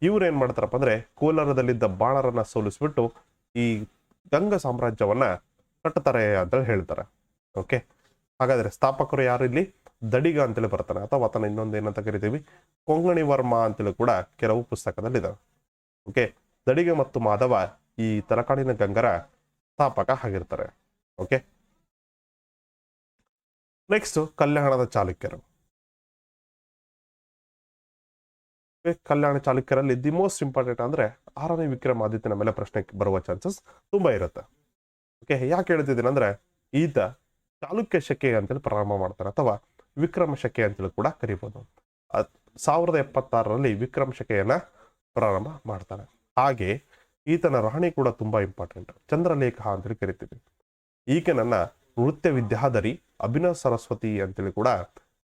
ಇವ್ರು ಏನ್ ಮಾಡ್ತಾರಪ್ಪ ಅಂದ್ರೆ ಕೋಲಾರದಲ್ಲಿದ್ದ ಬಾಣರನ್ನ ಸೋಲಿಸ್ಬಿಟ್ಟು ಈ ಗಂಗ ಸಾಮ್ರಾಜ್ಯವನ್ನ ಕಟ್ಟುತ್ತಾರೆ ಅಂತೇಳಿ ಹೇಳ್ತಾರೆ. ಓಕೆ, ಹಾಗಾದ್ರೆ ಸ್ಥಾಪಕರು ಯಾರು? ಇಲ್ಲಿ ದಡಿಗ ಅಂತೇಳಿ ಬರ್ತಾನೆ, ಅಥವಾ ಆತನ ಇನ್ನೊಂದು ಏನಂತ ಕರಿತೀವಿ ಕೊಂಗಣಿ ವರ್ಮ ಅಂತೇಳಿ ಕೂಡ ಕೆಲವು ಪುಸ್ತಕದಲ್ಲಿದೆ. ಓಕೆ, ದಡಿಗ ಮತ್ತು ಮಾಧವ ಈ ತಲಕಾಡಿನ ಗಂಗರ ಸ್ಥಾಪಕ ಆಗಿರ್ತಾರೆ. ಓಕೆ, ನೆಕ್ಸ್ಟ್ ಕಲ್ಯಾಣದ ಚಾಲುಕ್ಯರು. ಕಲ್ಯಾಣ ಚಾಲುಕ್ಯರಲ್ಲಿ ದಿ ಮೋಸ್ಟ್ ಇಂಪಾರ್ಟೆಂಟ್ ಅಂದ್ರೆ 6ನೇ ವಿಕ್ರಮಾದಿತ್ಯನ ಮೇಲೆ ಪ್ರಶ್ನೆ ಬರುವ ಚಾನ್ಸಸ್ ತುಂಬಾ ಇರುತ್ತೆ. ಓಕೆ, ಯಾಕೆ ಹೇಳ್ತಿದ್ದೀನಿ ಅಂದ್ರೆ ಈತ ಚಾಲುಕ್ಯ ಶಕೆ ಅಂತೇಳಿ ಪ್ರಾರಂಭ ಮಾಡ್ತಾರೆ, ಅಥವಾ ವಿಕ್ರಮ ಶಕೆ ಅಂತೇಳಿ ಕೂಡ ಕರಿಬಹುದು. 1076ರಲ್ಲಿ ವಿಕ್ರಮ ಶಕೆಯನ್ನ ಪ್ರಾರಂಭ ಮಾಡ್ತಾರೆ. ಹಾಗೆ ಈತನ ರಾಣಿ ಕೂಡ ತುಂಬಾ ಇಂಪಾರ್ಟೆಂಟ್, ಚಂದ್ರಲೇಖ ಅಂತೇಳಿ ಕರಿತೀವಿ. ಈಕೆನನ್ನ ನೃತ್ಯ ವಿದ್ಯಾಧರಿ, ಅಭಿನವ ಸರಸ್ವತಿ ಅಂತೇಳಿ ಕೂಡ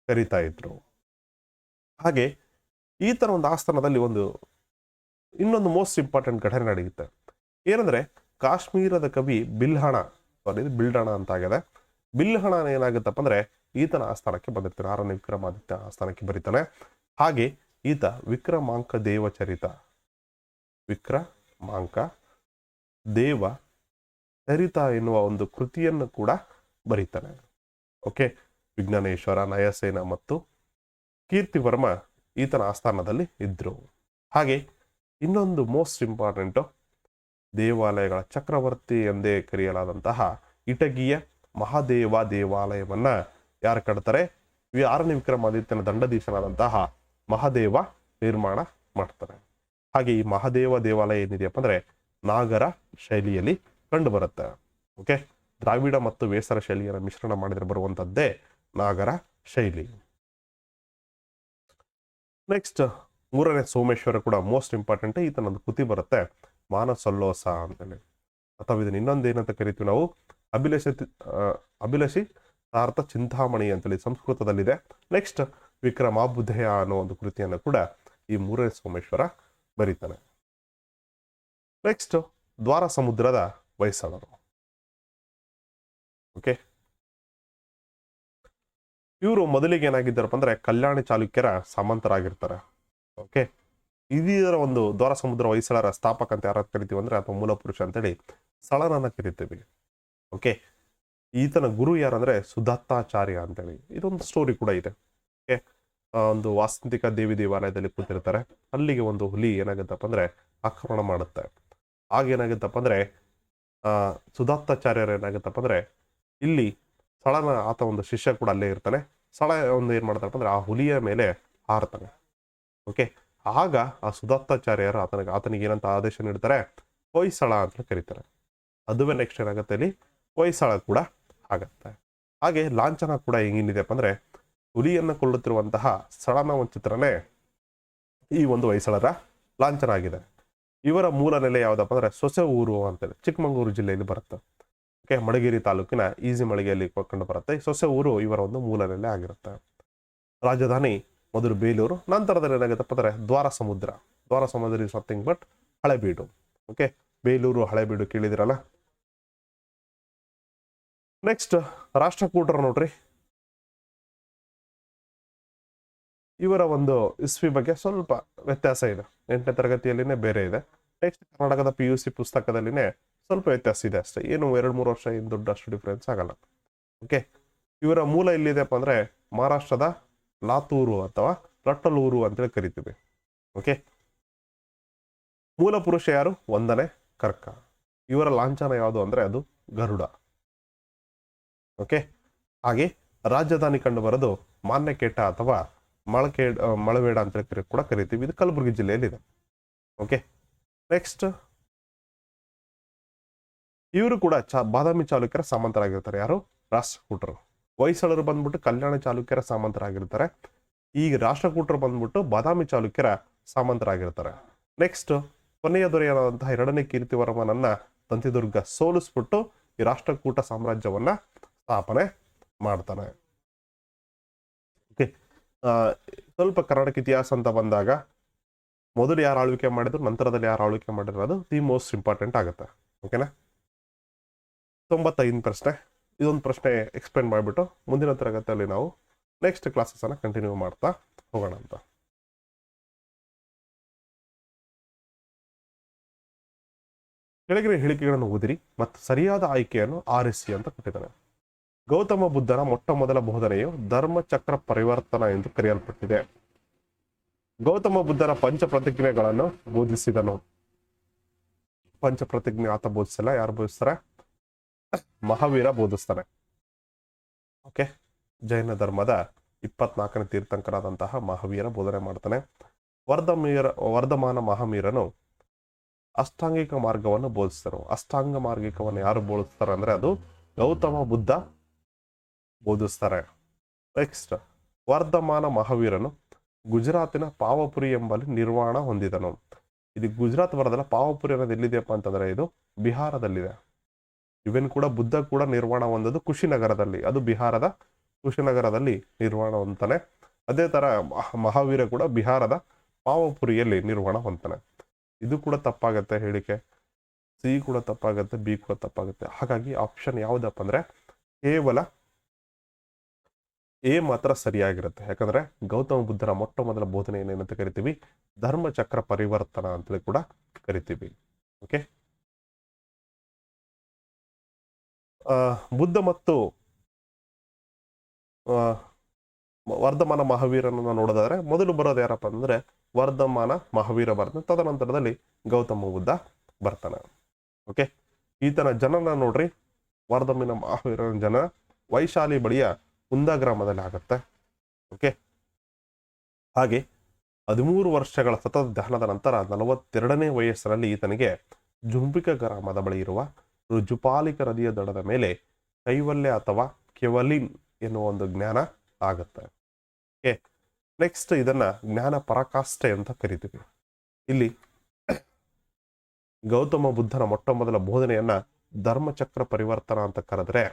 ಕರಿತಾ ಇದ್ರು. ಹಾಗೆ ಈತನ ಒಂದು ಆಸ್ಥಾನದಲ್ಲಿ ಇನ್ನೊಂದು ಮೋಸ್ಟ್ ಇಂಪಾರ್ಟೆಂಟ್ ಘಟನೆ ನಡೆಯುತ್ತೆ. ಏನಂದ್ರೆ ಕಾಶ್ಮೀರದ ಕವಿ ಬಿಲ್ಹಣ ಅಂತ ಆಗಿದೆ. ಬಿಲ್ಹಣ ಏನಾಗುತ್ತಪ್ಪ ಅಂದ್ರೆ ಈತನ ಆಸ್ಥಾನಕ್ಕೆ ಬಂದಿರ್ತಾನೆ, 6ನೇ ವಿಕ್ರಮಾದಿತ್ಯ ಆಸ್ಥಾನಕ್ಕೆ ಬರೀತಾನೆ. ಹಾಗೆ ಈತ ವಿಕ್ರಮಾಂಕ ದೇವಚರಿತ ದೇವ ಚರಿತ ಎನ್ನುವ ಒಂದು ಕೃತಿಯನ್ನು ಕೂಡ ಬರೀತಾನೆ. ಓಕೆ, ವಿಜ್ಞಾನೇಶ್ವರ, ನಯಸೇನ ಮತ್ತು ಕೀರ್ತಿವರ್ಮ ಈತನ ಆಸ್ಥಾನದಲ್ಲಿ ಇದ್ರು. ಹಾಗೆ ಇನ್ನೊಂದು ಮೋಸ್ಟ್ ಇಂಪಾರ್ಟೆಂಟ್ ದೇವಾಲಯಗಳ ಚಕ್ರವರ್ತಿ ಎಂದೇ ಕರೆಯಲಾದಂತಹ ಇಟಗಿಯ ಮಹಾದೇವ ದೇವಾಲಯವನ್ನ ಯಾರು ಕಟ್ತಾರೆ? 6ನೇ ವಿಕ್ರಮಾದಿತ್ಯನ ದಂಡಧೀಶನಾದಂತಹ ಮಹಾದೇವ ನಿರ್ಮಾಣ ಮಾಡ್ತಾರೆ. ಹಾಗೆ ಈ ಮಹಾದೇವ ದೇವಾಲಯ ಏನಿದೆಯಪ್ಪ ಅಂದ್ರೆ ನಾಗರ ಶೈಲಿಯಲ್ಲಿ ಕಂಡು ಬರುತ್ತೆ. ಓಕೆ, ದ್ರಾವಿಡ ಮತ್ತು ವೇಸರ ಶೈಲಿಯನ್ನು ಮಿಶ್ರಣ ಮಾಡಿದ್ರೆ ಬರುವಂತದ್ದೇ ನಾಗರ ಶೈಲಿ. ನೆಕ್ಸ್ಟ್ 3ನೇ ಸೋಮೇಶ್ವರ ಕೂಡ ಮೋಸ್ಟ್ ಇಂಪಾರ್ಟೆಂಟ್. ಈತನೊಂದು ಕೃತಿ ಬರುತ್ತೆ ಮಾನಸೋಲ್ಲಾಸ ಅಂತೇಳಿ, ಅಥವಾ ಇದನ್ನ ಇನ್ನೊಂದು ಏನಂತ ಕರಿತೀವಿ ನಾವು ಅಭಿಲಷಿ ಸಾರ್ಥ ಚಿಂತಾಮಣಿ ಅಂತೇಳಿ ಸಂಸ್ಕೃತದಲ್ಲಿದೆ. ನೆಕ್ಸ್ಟ್ ವಿಕ್ರಮಾಭ್ಯುದಯ ಅನ್ನೋ ಒಂದು ಕೃತಿಯನ್ನು ಕೂಡ ಈ 3ನೇ ಸೋಮೇಶ್ವರ ಬರೀತಾನೆ. ನೆಕ್ಸ್ಟ್ ದ್ವಾರ ಸಮುದ್ರದ ಹೊಯ್ಸಳರು. ಓಕೆ, ಇವರು ಮೊದಲಿಗೆ ಏನಾಗಿದ್ದಾರಪ್ಪ ಅಂದ್ರೆ ಕಲ್ಯಾಣಿ ಚಾಲುಕ್ಯರ ಸಾಮಂತರಾಗಿರ್ತಾರೆ. ಓಕೆ, ಇದರ ಒಂದು ದ್ವಾರ ಸಮುದ್ರ ಹೊಯ್ಸಳರ ಸ್ಥಾಪಕ ಅಂತ ಯಾರು ಕರಿತೀವಿ ಅಂದ್ರೆ ಅಥವಾ ಮೂಲ ಪುರುಷ ಅಂತೇಳಿ ಸಳನನ್ನ ಕರಿತೀವಿ. ಓಕೆ, ಈತನ ಗುರು ಯಾರಂದ್ರೆ ಸುದತ್ತಾಚಾರ್ಯ ಅಂತೇಳಿ. ಇದೊಂದು ಸ್ಟೋರಿ ಕೂಡ ಇದೆ. ಓಕೆ, ಒಂದು ವಾಸ್ತಂತಿಕ ದೇವಿ ದೇವಾಲಯದಲ್ಲಿ ಕೂತಿರ್ತಾರೆ. ಅಲ್ಲಿಗೆ ಒಂದು ಹುಲಿ ಏನಾಗುತ್ತಪ್ಪ ಅಂದ್ರೆ ಆಕ್ರಮಣ ಮಾಡುತ್ತೆ. ಆಗೇನಾಗುತ್ತಪ್ಪ ಅಂದ್ರೆ ಸುದತ್ತಾಚಾರ್ಯರು ಏನಾಗುತ್ತಪ್ಪ ಅಂದ್ರೆ ಇಲ್ಲಿ ಸಳನ ಆತ ಒಂದು ಶಿಷ್ಯ ಕೂಡ ಅಲ್ಲೇ ಇರ್ತಾನೆ. ಸಳ ಒಂದು ಏನ್ ಮಾಡ್ತಾರಪ್ಪ ಅಂದ್ರೆ ಆ ಹುಲಿಯ ಮೇಲೆ ಹಾರ್ತಾನೆ. ಓಕೆ, ಆಗ ಆ ಸುದತ್ತಾಚಾರ್ಯರು ಆತನಿಗೆ ಏನಂತ ಆದೇಶ ನೀಡ್ತಾರೆ, ಹೊಯ್ಸಳ ಅಂತ ಕರೀತಾರೆ. ಅದುವೇ ನೆಕ್ಸ್ಟ್ ಏನಾಗುತ್ತೆ, ಇಲ್ಲಿ ಹೊಯ್ಸಳ ಕೂಡ ಆಗತ್ತೆ. ಹಾಗೆ ಲಾಂಛನ ಕೂಡ ಹೆಂಗಿದೆಯಪ್ಪ ಅಂದ್ರೆ ಹುಲಿಯನ್ನ ಕೊಳ್ಳುತ್ತಿರುವಂತಹ ಸಳನ ಒಂದು ಚಿತ್ರನೇ ಈ ಒಂದು ಹೊಯ್ಸಳರ ಲಾಂಛನ ಆಗಿದೆ. ಇವರ ಮೂಲ ನೆಲೆ ಯಾವ್ದಪ್ಪ ಅಂದ್ರೆ ಸೊಸೆ ಊರು ಅಂತೇಳಿ ಚಿಕ್ಕಮಗಳೂರು ಜಿಲ್ಲೆಯಲ್ಲಿ ಬರುತ್ತೆ. ಓಕೆ, ಮಳಗೇರಿ ತಾಲೂಕಿನ ಈಜಿ ಮಳಿಗೆಯಲ್ಲಿ ಕಂಡು ಬರುತ್ತೆ. ಸೊಸೆ ಊರು ಇವರ ಒಂದು ಮೂಲ ನೆಲೆ ಆಗಿರುತ್ತೆ. ರಾಜಧಾನಿ ಮೊದಲು ಬೇಲೂರು, ನಂತರದಲ್ಲಿ ಏನಾಗುತ್ತಪ್ಪ ಅಂದ್ರೆ Dwara Samudra is nothing but Halebidu. Okay, Belur Halebidu ಕೇಳಿದಿರಲ್ಲ. ನೆಕ್ಸ್ಟ್ ರಾಷ್ಟ್ರಕೂಟರು ನೋಡ್ರಿ. ಇವರ ಒಂದು ಇಸ್ವಿ ಬಗ್ಗೆ ಸ್ವಲ್ಪ ವ್ಯತ್ಯಾಸ ಇದೆ. 8ನೇ ತರಗತಿಯಲ್ಲಿನೇ ಬೇರೆ ಇದೆ. ನೆಕ್ಸ್ಟ್ ಕರ್ನಾಟಕದ PUC ಪುಸ್ತಕದಲ್ಲಿನೇ ಸ್ವಲ್ಪ ವ್ಯತ್ಯಾಸ ಇದೆ ಅಷ್ಟೇ. ಏನು 2-3 ವರ್ಷ ಏನು ದೊಡ್ಡ ಅಷ್ಟು ಡಿಫ್ರೆನ್ಸ್ ಆಗಲ್ಲ. ಓಕೆ, ಇವರ ಮೂಲ ಎಲ್ಲಿದೆಪ್ಪ ಅಂದ್ರೆ ಮಹಾರಾಷ್ಟ್ರದ ಲಾತೂರು ಅಥವಾ ಲಟ್ಟಲೂರು ಅಂತೇಳಿ ಕರಿತೀವಿ. ಓಕೆ, ಮೂಲ ಪುರುಷ ಯಾರು? 1ನೇ ಕರ್ಕ. ಇವರ ಲಾಂಛನ ಯಾವುದು ಅಂದ್ರೆ ಅದು ಗರುಡ. ಓಕೆ, ಹಾಗೆ ರಾಜಧಾನಿ ಕಂಡು ಬರೋದು ಮಾನ್ಯಕೇಟ ಅಥವಾ ಮಳವೇಡ ಅಂತೇಳಿ ಕೂಡ ಕರಿತೀವಿ. ಇದು ಕಲಬುರಗಿ ಜಿಲ್ಲೆಯಲ್ಲಿದೆ. ಓಕೆ, ನೆಕ್ಸ್ಟ್ ಇವರು ಕೂಡ ಬಾದಾಮಿ ಚಾಲುಕ್ಯರ ಸಾಮಂತರಾಗಿರ್ತಾರೆ. ಯಾರು? ರಾಷ್ಟ್ರಕೂಟರು. ಹೊಯ್ಸಳರು ಬಂದ್ಬಿಟ್ಟು ಕಲ್ಯಾಣ ಚಾಲುಕ್ಯರ ಸಾಮಂತರಾಗಿರ್ತಾರೆ. ಈಗ ರಾಷ್ಟ್ರಕೂಟರು ಬಂದ್ಬಿಟ್ಟು ಬಾದಾಮಿ ಚಾಲುಕ್ಯರ ಸಾಮಂತರಾಗಿರ್ತಾರೆ. ನೆಕ್ಸ್ಟ್ ಕೊನೆಯ ದೊರೆಯಾದಂತಹ 2ನೇ ಕೀರ್ತಿವರ್ಮನನ್ನ ತಂತಿದುರ್ಗ ಸೋಲಿಸ್ಬಿಟ್ಟು ಈ ರಾಷ್ಟ್ರಕೂಟ ಸಾಮ್ರಾಜ್ಯವನ್ನ ಸ್ಥಾಪನೆ ಮಾಡ್ತಾನೆ. ಓಕೆ, ಸ್ವಲ್ಪ ಕರ್ನಾಟಕ ಇತಿಹಾಸ ಅಂತ ಬಂದಾಗ ಮೊದಲು ಯಾರು ಆಳ್ವಿಕೆ ಮಾಡಿದ್ರು, ನಂತರದಲ್ಲಿ ಯಾರು ಆಳ್ವಿಕೆ ಮಾಡಿರೋದು ದಿ ಮೋಸ್ಟ್ ಇಂಪಾರ್ಟೆಂಟ್ ಆಗುತ್ತೆ. ಓಕೆನಾ? 95 ಪ್ರಶ್ನೆ. ಇದೊಂದು ಪ್ರಶ್ನೆ ಎಕ್ಸ್ಪ್ಲೇನ್ ಮಾಡಿಬಿಟ್ಟು ಮುಂದಿನ ತರಗತಿಯಲ್ಲಿ ನಾವು ನೆಕ್ಸ್ಟ್ ಕ್ಲಾಸಸ್ ಅನ್ನ ಕಂಟಿನ್ಯೂ ಮಾಡ್ತಾ ಹೋಗೋಣ ಅಂತ. ಕೆಳಗಿನ ಹೇಳಿಕೆಗಳನ್ನು ಓದಿರಿ ಮತ್ತು ಸರಿಯಾದ ಆಯ್ಕೆಯನ್ನು ಆರಿಸಿ ಅಂತ ಕೊಟ್ಟಿದ್ದಾನೆ. ಗೌತಮ ಬುದ್ಧನ ಮೊಟ್ಟ ಮೊದಲ ಬೋಧನೆಯು ಧರ್ಮಚಕ್ರ ಪರಿವರ್ತನ ಎಂದು ಕರೆಯಲ್ಪಟ್ಟಿದೆ. ಗೌತಮ ಬುದ್ಧನ ಪಂಚಪ್ರತಿಜ್ಞೆಗಳನ್ನು ಬೋಧಿಸಿದನು. ಪಂಚಪ್ರತಿಜ್ಞೆ ಆತ ಬೋಧಿಸಲ್ಲ, ಯಾರು ಬೋಧಿಸ್ತಾರೆ? ಮಹಾವೀರ ಬೋಧಿಸ್ತಾನೆ. ಓಕೆ, ಜೈನ ಧರ್ಮದ 24ನೇ ತೀರ್ಥಂಕರಾದಂತಹ ಮಹಾವೀರ ಬೋಧನೆ ಮಾಡ್ತಾನೆ. ವರ್ಧಮಾನ ಮಹಾವೀರನು ಅಷ್ಟಾಂಗಿಕ ಮಾರ್ಗವನ್ನು ಬೋಧಿಸ್ತಾರೆ. ಅಷ್ಟಾಂಗ ಮಾರ್ಗಿಕವನ್ನು ಯಾರು ಬೋಧಿಸ್ತಾರೆ ಅಂದ್ರೆ ಅದು ಗೌತಮ ಬುದ್ಧ ಬೋಧಿಸ್ತಾರೆ. ನೆಕ್ಸ್ಟ್ ವರ್ಧಮಾನ ಮಹಾವೀರನು ಗುಜರಾತಿನ ಪಾವಪುರಿ ಎಂಬಲ್ಲಿ ನಿರ್ವಾಣ ಹೊಂದಿದನು. ಇದು ಗುಜರಾತ್ ಬರೋದಲ್ಲ, ಪಾವಪುರಿ ಅನ್ನೋದು ಎಲ್ಲಿದೆಯಪ್ಪ ಅಂತಂದ್ರೆ ಇದು ಬಿಹಾರದಲ್ಲಿದೆ. ಇವನ್ ಕೂಡ ಬುದ್ಧ ಕೂಡ ನಿರ್ವಾಣ ಹೊಂದದು ಕುಶಿನಗರದಲ್ಲಿ, ಅದು ಬಿಹಾರದ ಕುಶಿನಗರದಲ್ಲಿ ನಿರ್ವಾಣ ಹೊಂತಾನೆ. ಅದೇ ತರ ಮಹಾವೀರ ಕೂಡ ಬಿಹಾರದ ಪಾವಪುರಿಯಲ್ಲಿ ನಿರ್ವಾಣ ಹೊಂತಾನೆ. ಇದು ಕೂಡ ತಪ್ಪಾಗತ್ತೆ ಹೇಳಿಕೆ. ಸಿ ಕೂಡ ತಪ್ಪಾಗತ್ತೆ, ಬಿ ಕೂಡ ತಪ್ಪಾಗುತ್ತೆ. ಹಾಗಾಗಿ ಆಪ್ಷನ್ ಯಾವ್ದಪ್ಪ ಅಂದ್ರೆ ಕೇವಲ ಎ ಮಾತ್ರ ಸರಿಯಾಗಿರುತ್ತೆ. ಯಾಕಂದ್ರೆ ಗೌತಮ ಬುದ್ಧನ ಮೊಟ್ಟ ಮೊದಲ ಬೋಧನೆ ಏನೇನಂತ ಕರಿತೀವಿ? ಧರ್ಮಚಕ್ರ ಪರಿವರ್ತನ ಅಂತೇಳಿ ಕೂಡ ಕರಿತೀವಿ. ಓಕೆ, ಬುದ್ಧ ಮತ್ತು ವರ್ಧಮಾನ ಮಹಾವೀರನನ್ನ ನೋಡೋದಾದ್ರೆ ಮೊದಲು ಬರೋದು ಯಾರಪ್ಪ ಅಂದ್ರೆ ವರ್ಧಮಾನ ಮಹಾವೀರ ಬರ್ತಾನೆ. ತದನಂತರದಲ್ಲಿ ಗೌತಮ ಬುದ್ಧ ಬರ್ತಾನೆ. ಓಕೆ, ಈತನ ಜನನ ನೋಡ್ರಿ. ವರ್ಧಮಾನ ಮಹಾವೀರನ ಜನ ವೈಶಾಲಿ ಬಳಿಯ ಕುಂದ ಗ್ರಾಮದಲ್ಲಿ ಆಗತ್ತೆ. ಓಕೆ, ಹಾಗೆ 13 ವರ್ಷಗಳ ಸತತ ಧ್ಯಾನದ ನಂತರ 42ನೇ ವಯಸ್ಸಿನಲ್ಲಿ ಈತನಿಗೆ ಜುಂಬಿಕ ಗ್ರಾಮದ ಬಳಿ ಇರುವ ರುಜುಪಾಲಿಕ ನದಿಯ ದಡದ ಮೇಲೆ ಕೈವಲ್ಯ ಅಥವಾ ಕೆವಲಿನ್ ಎನ್ನುವ ಒಂದು ಜ್ಞಾನ ಆಗುತ್ತೆ. ಓಕೆ, ನೆಕ್ಸ್ಟ್ ಇದನ್ನ ಜ್ಞಾನ ಪರಾಕಾಷ್ಠೆ ಅಂತ ಕರಿತೀವಿ. ಇಲ್ಲಿ ಗೌತಮ ಬುದ್ಧನ ಮೊಟ್ಟ ಮೊದಲ ಬೋಧನೆಯನ್ನ ಧರ್ಮಚಕ್ರ ಪರಿವರ್ತನ ಅಂತ ಕರೆದ್ರೆ,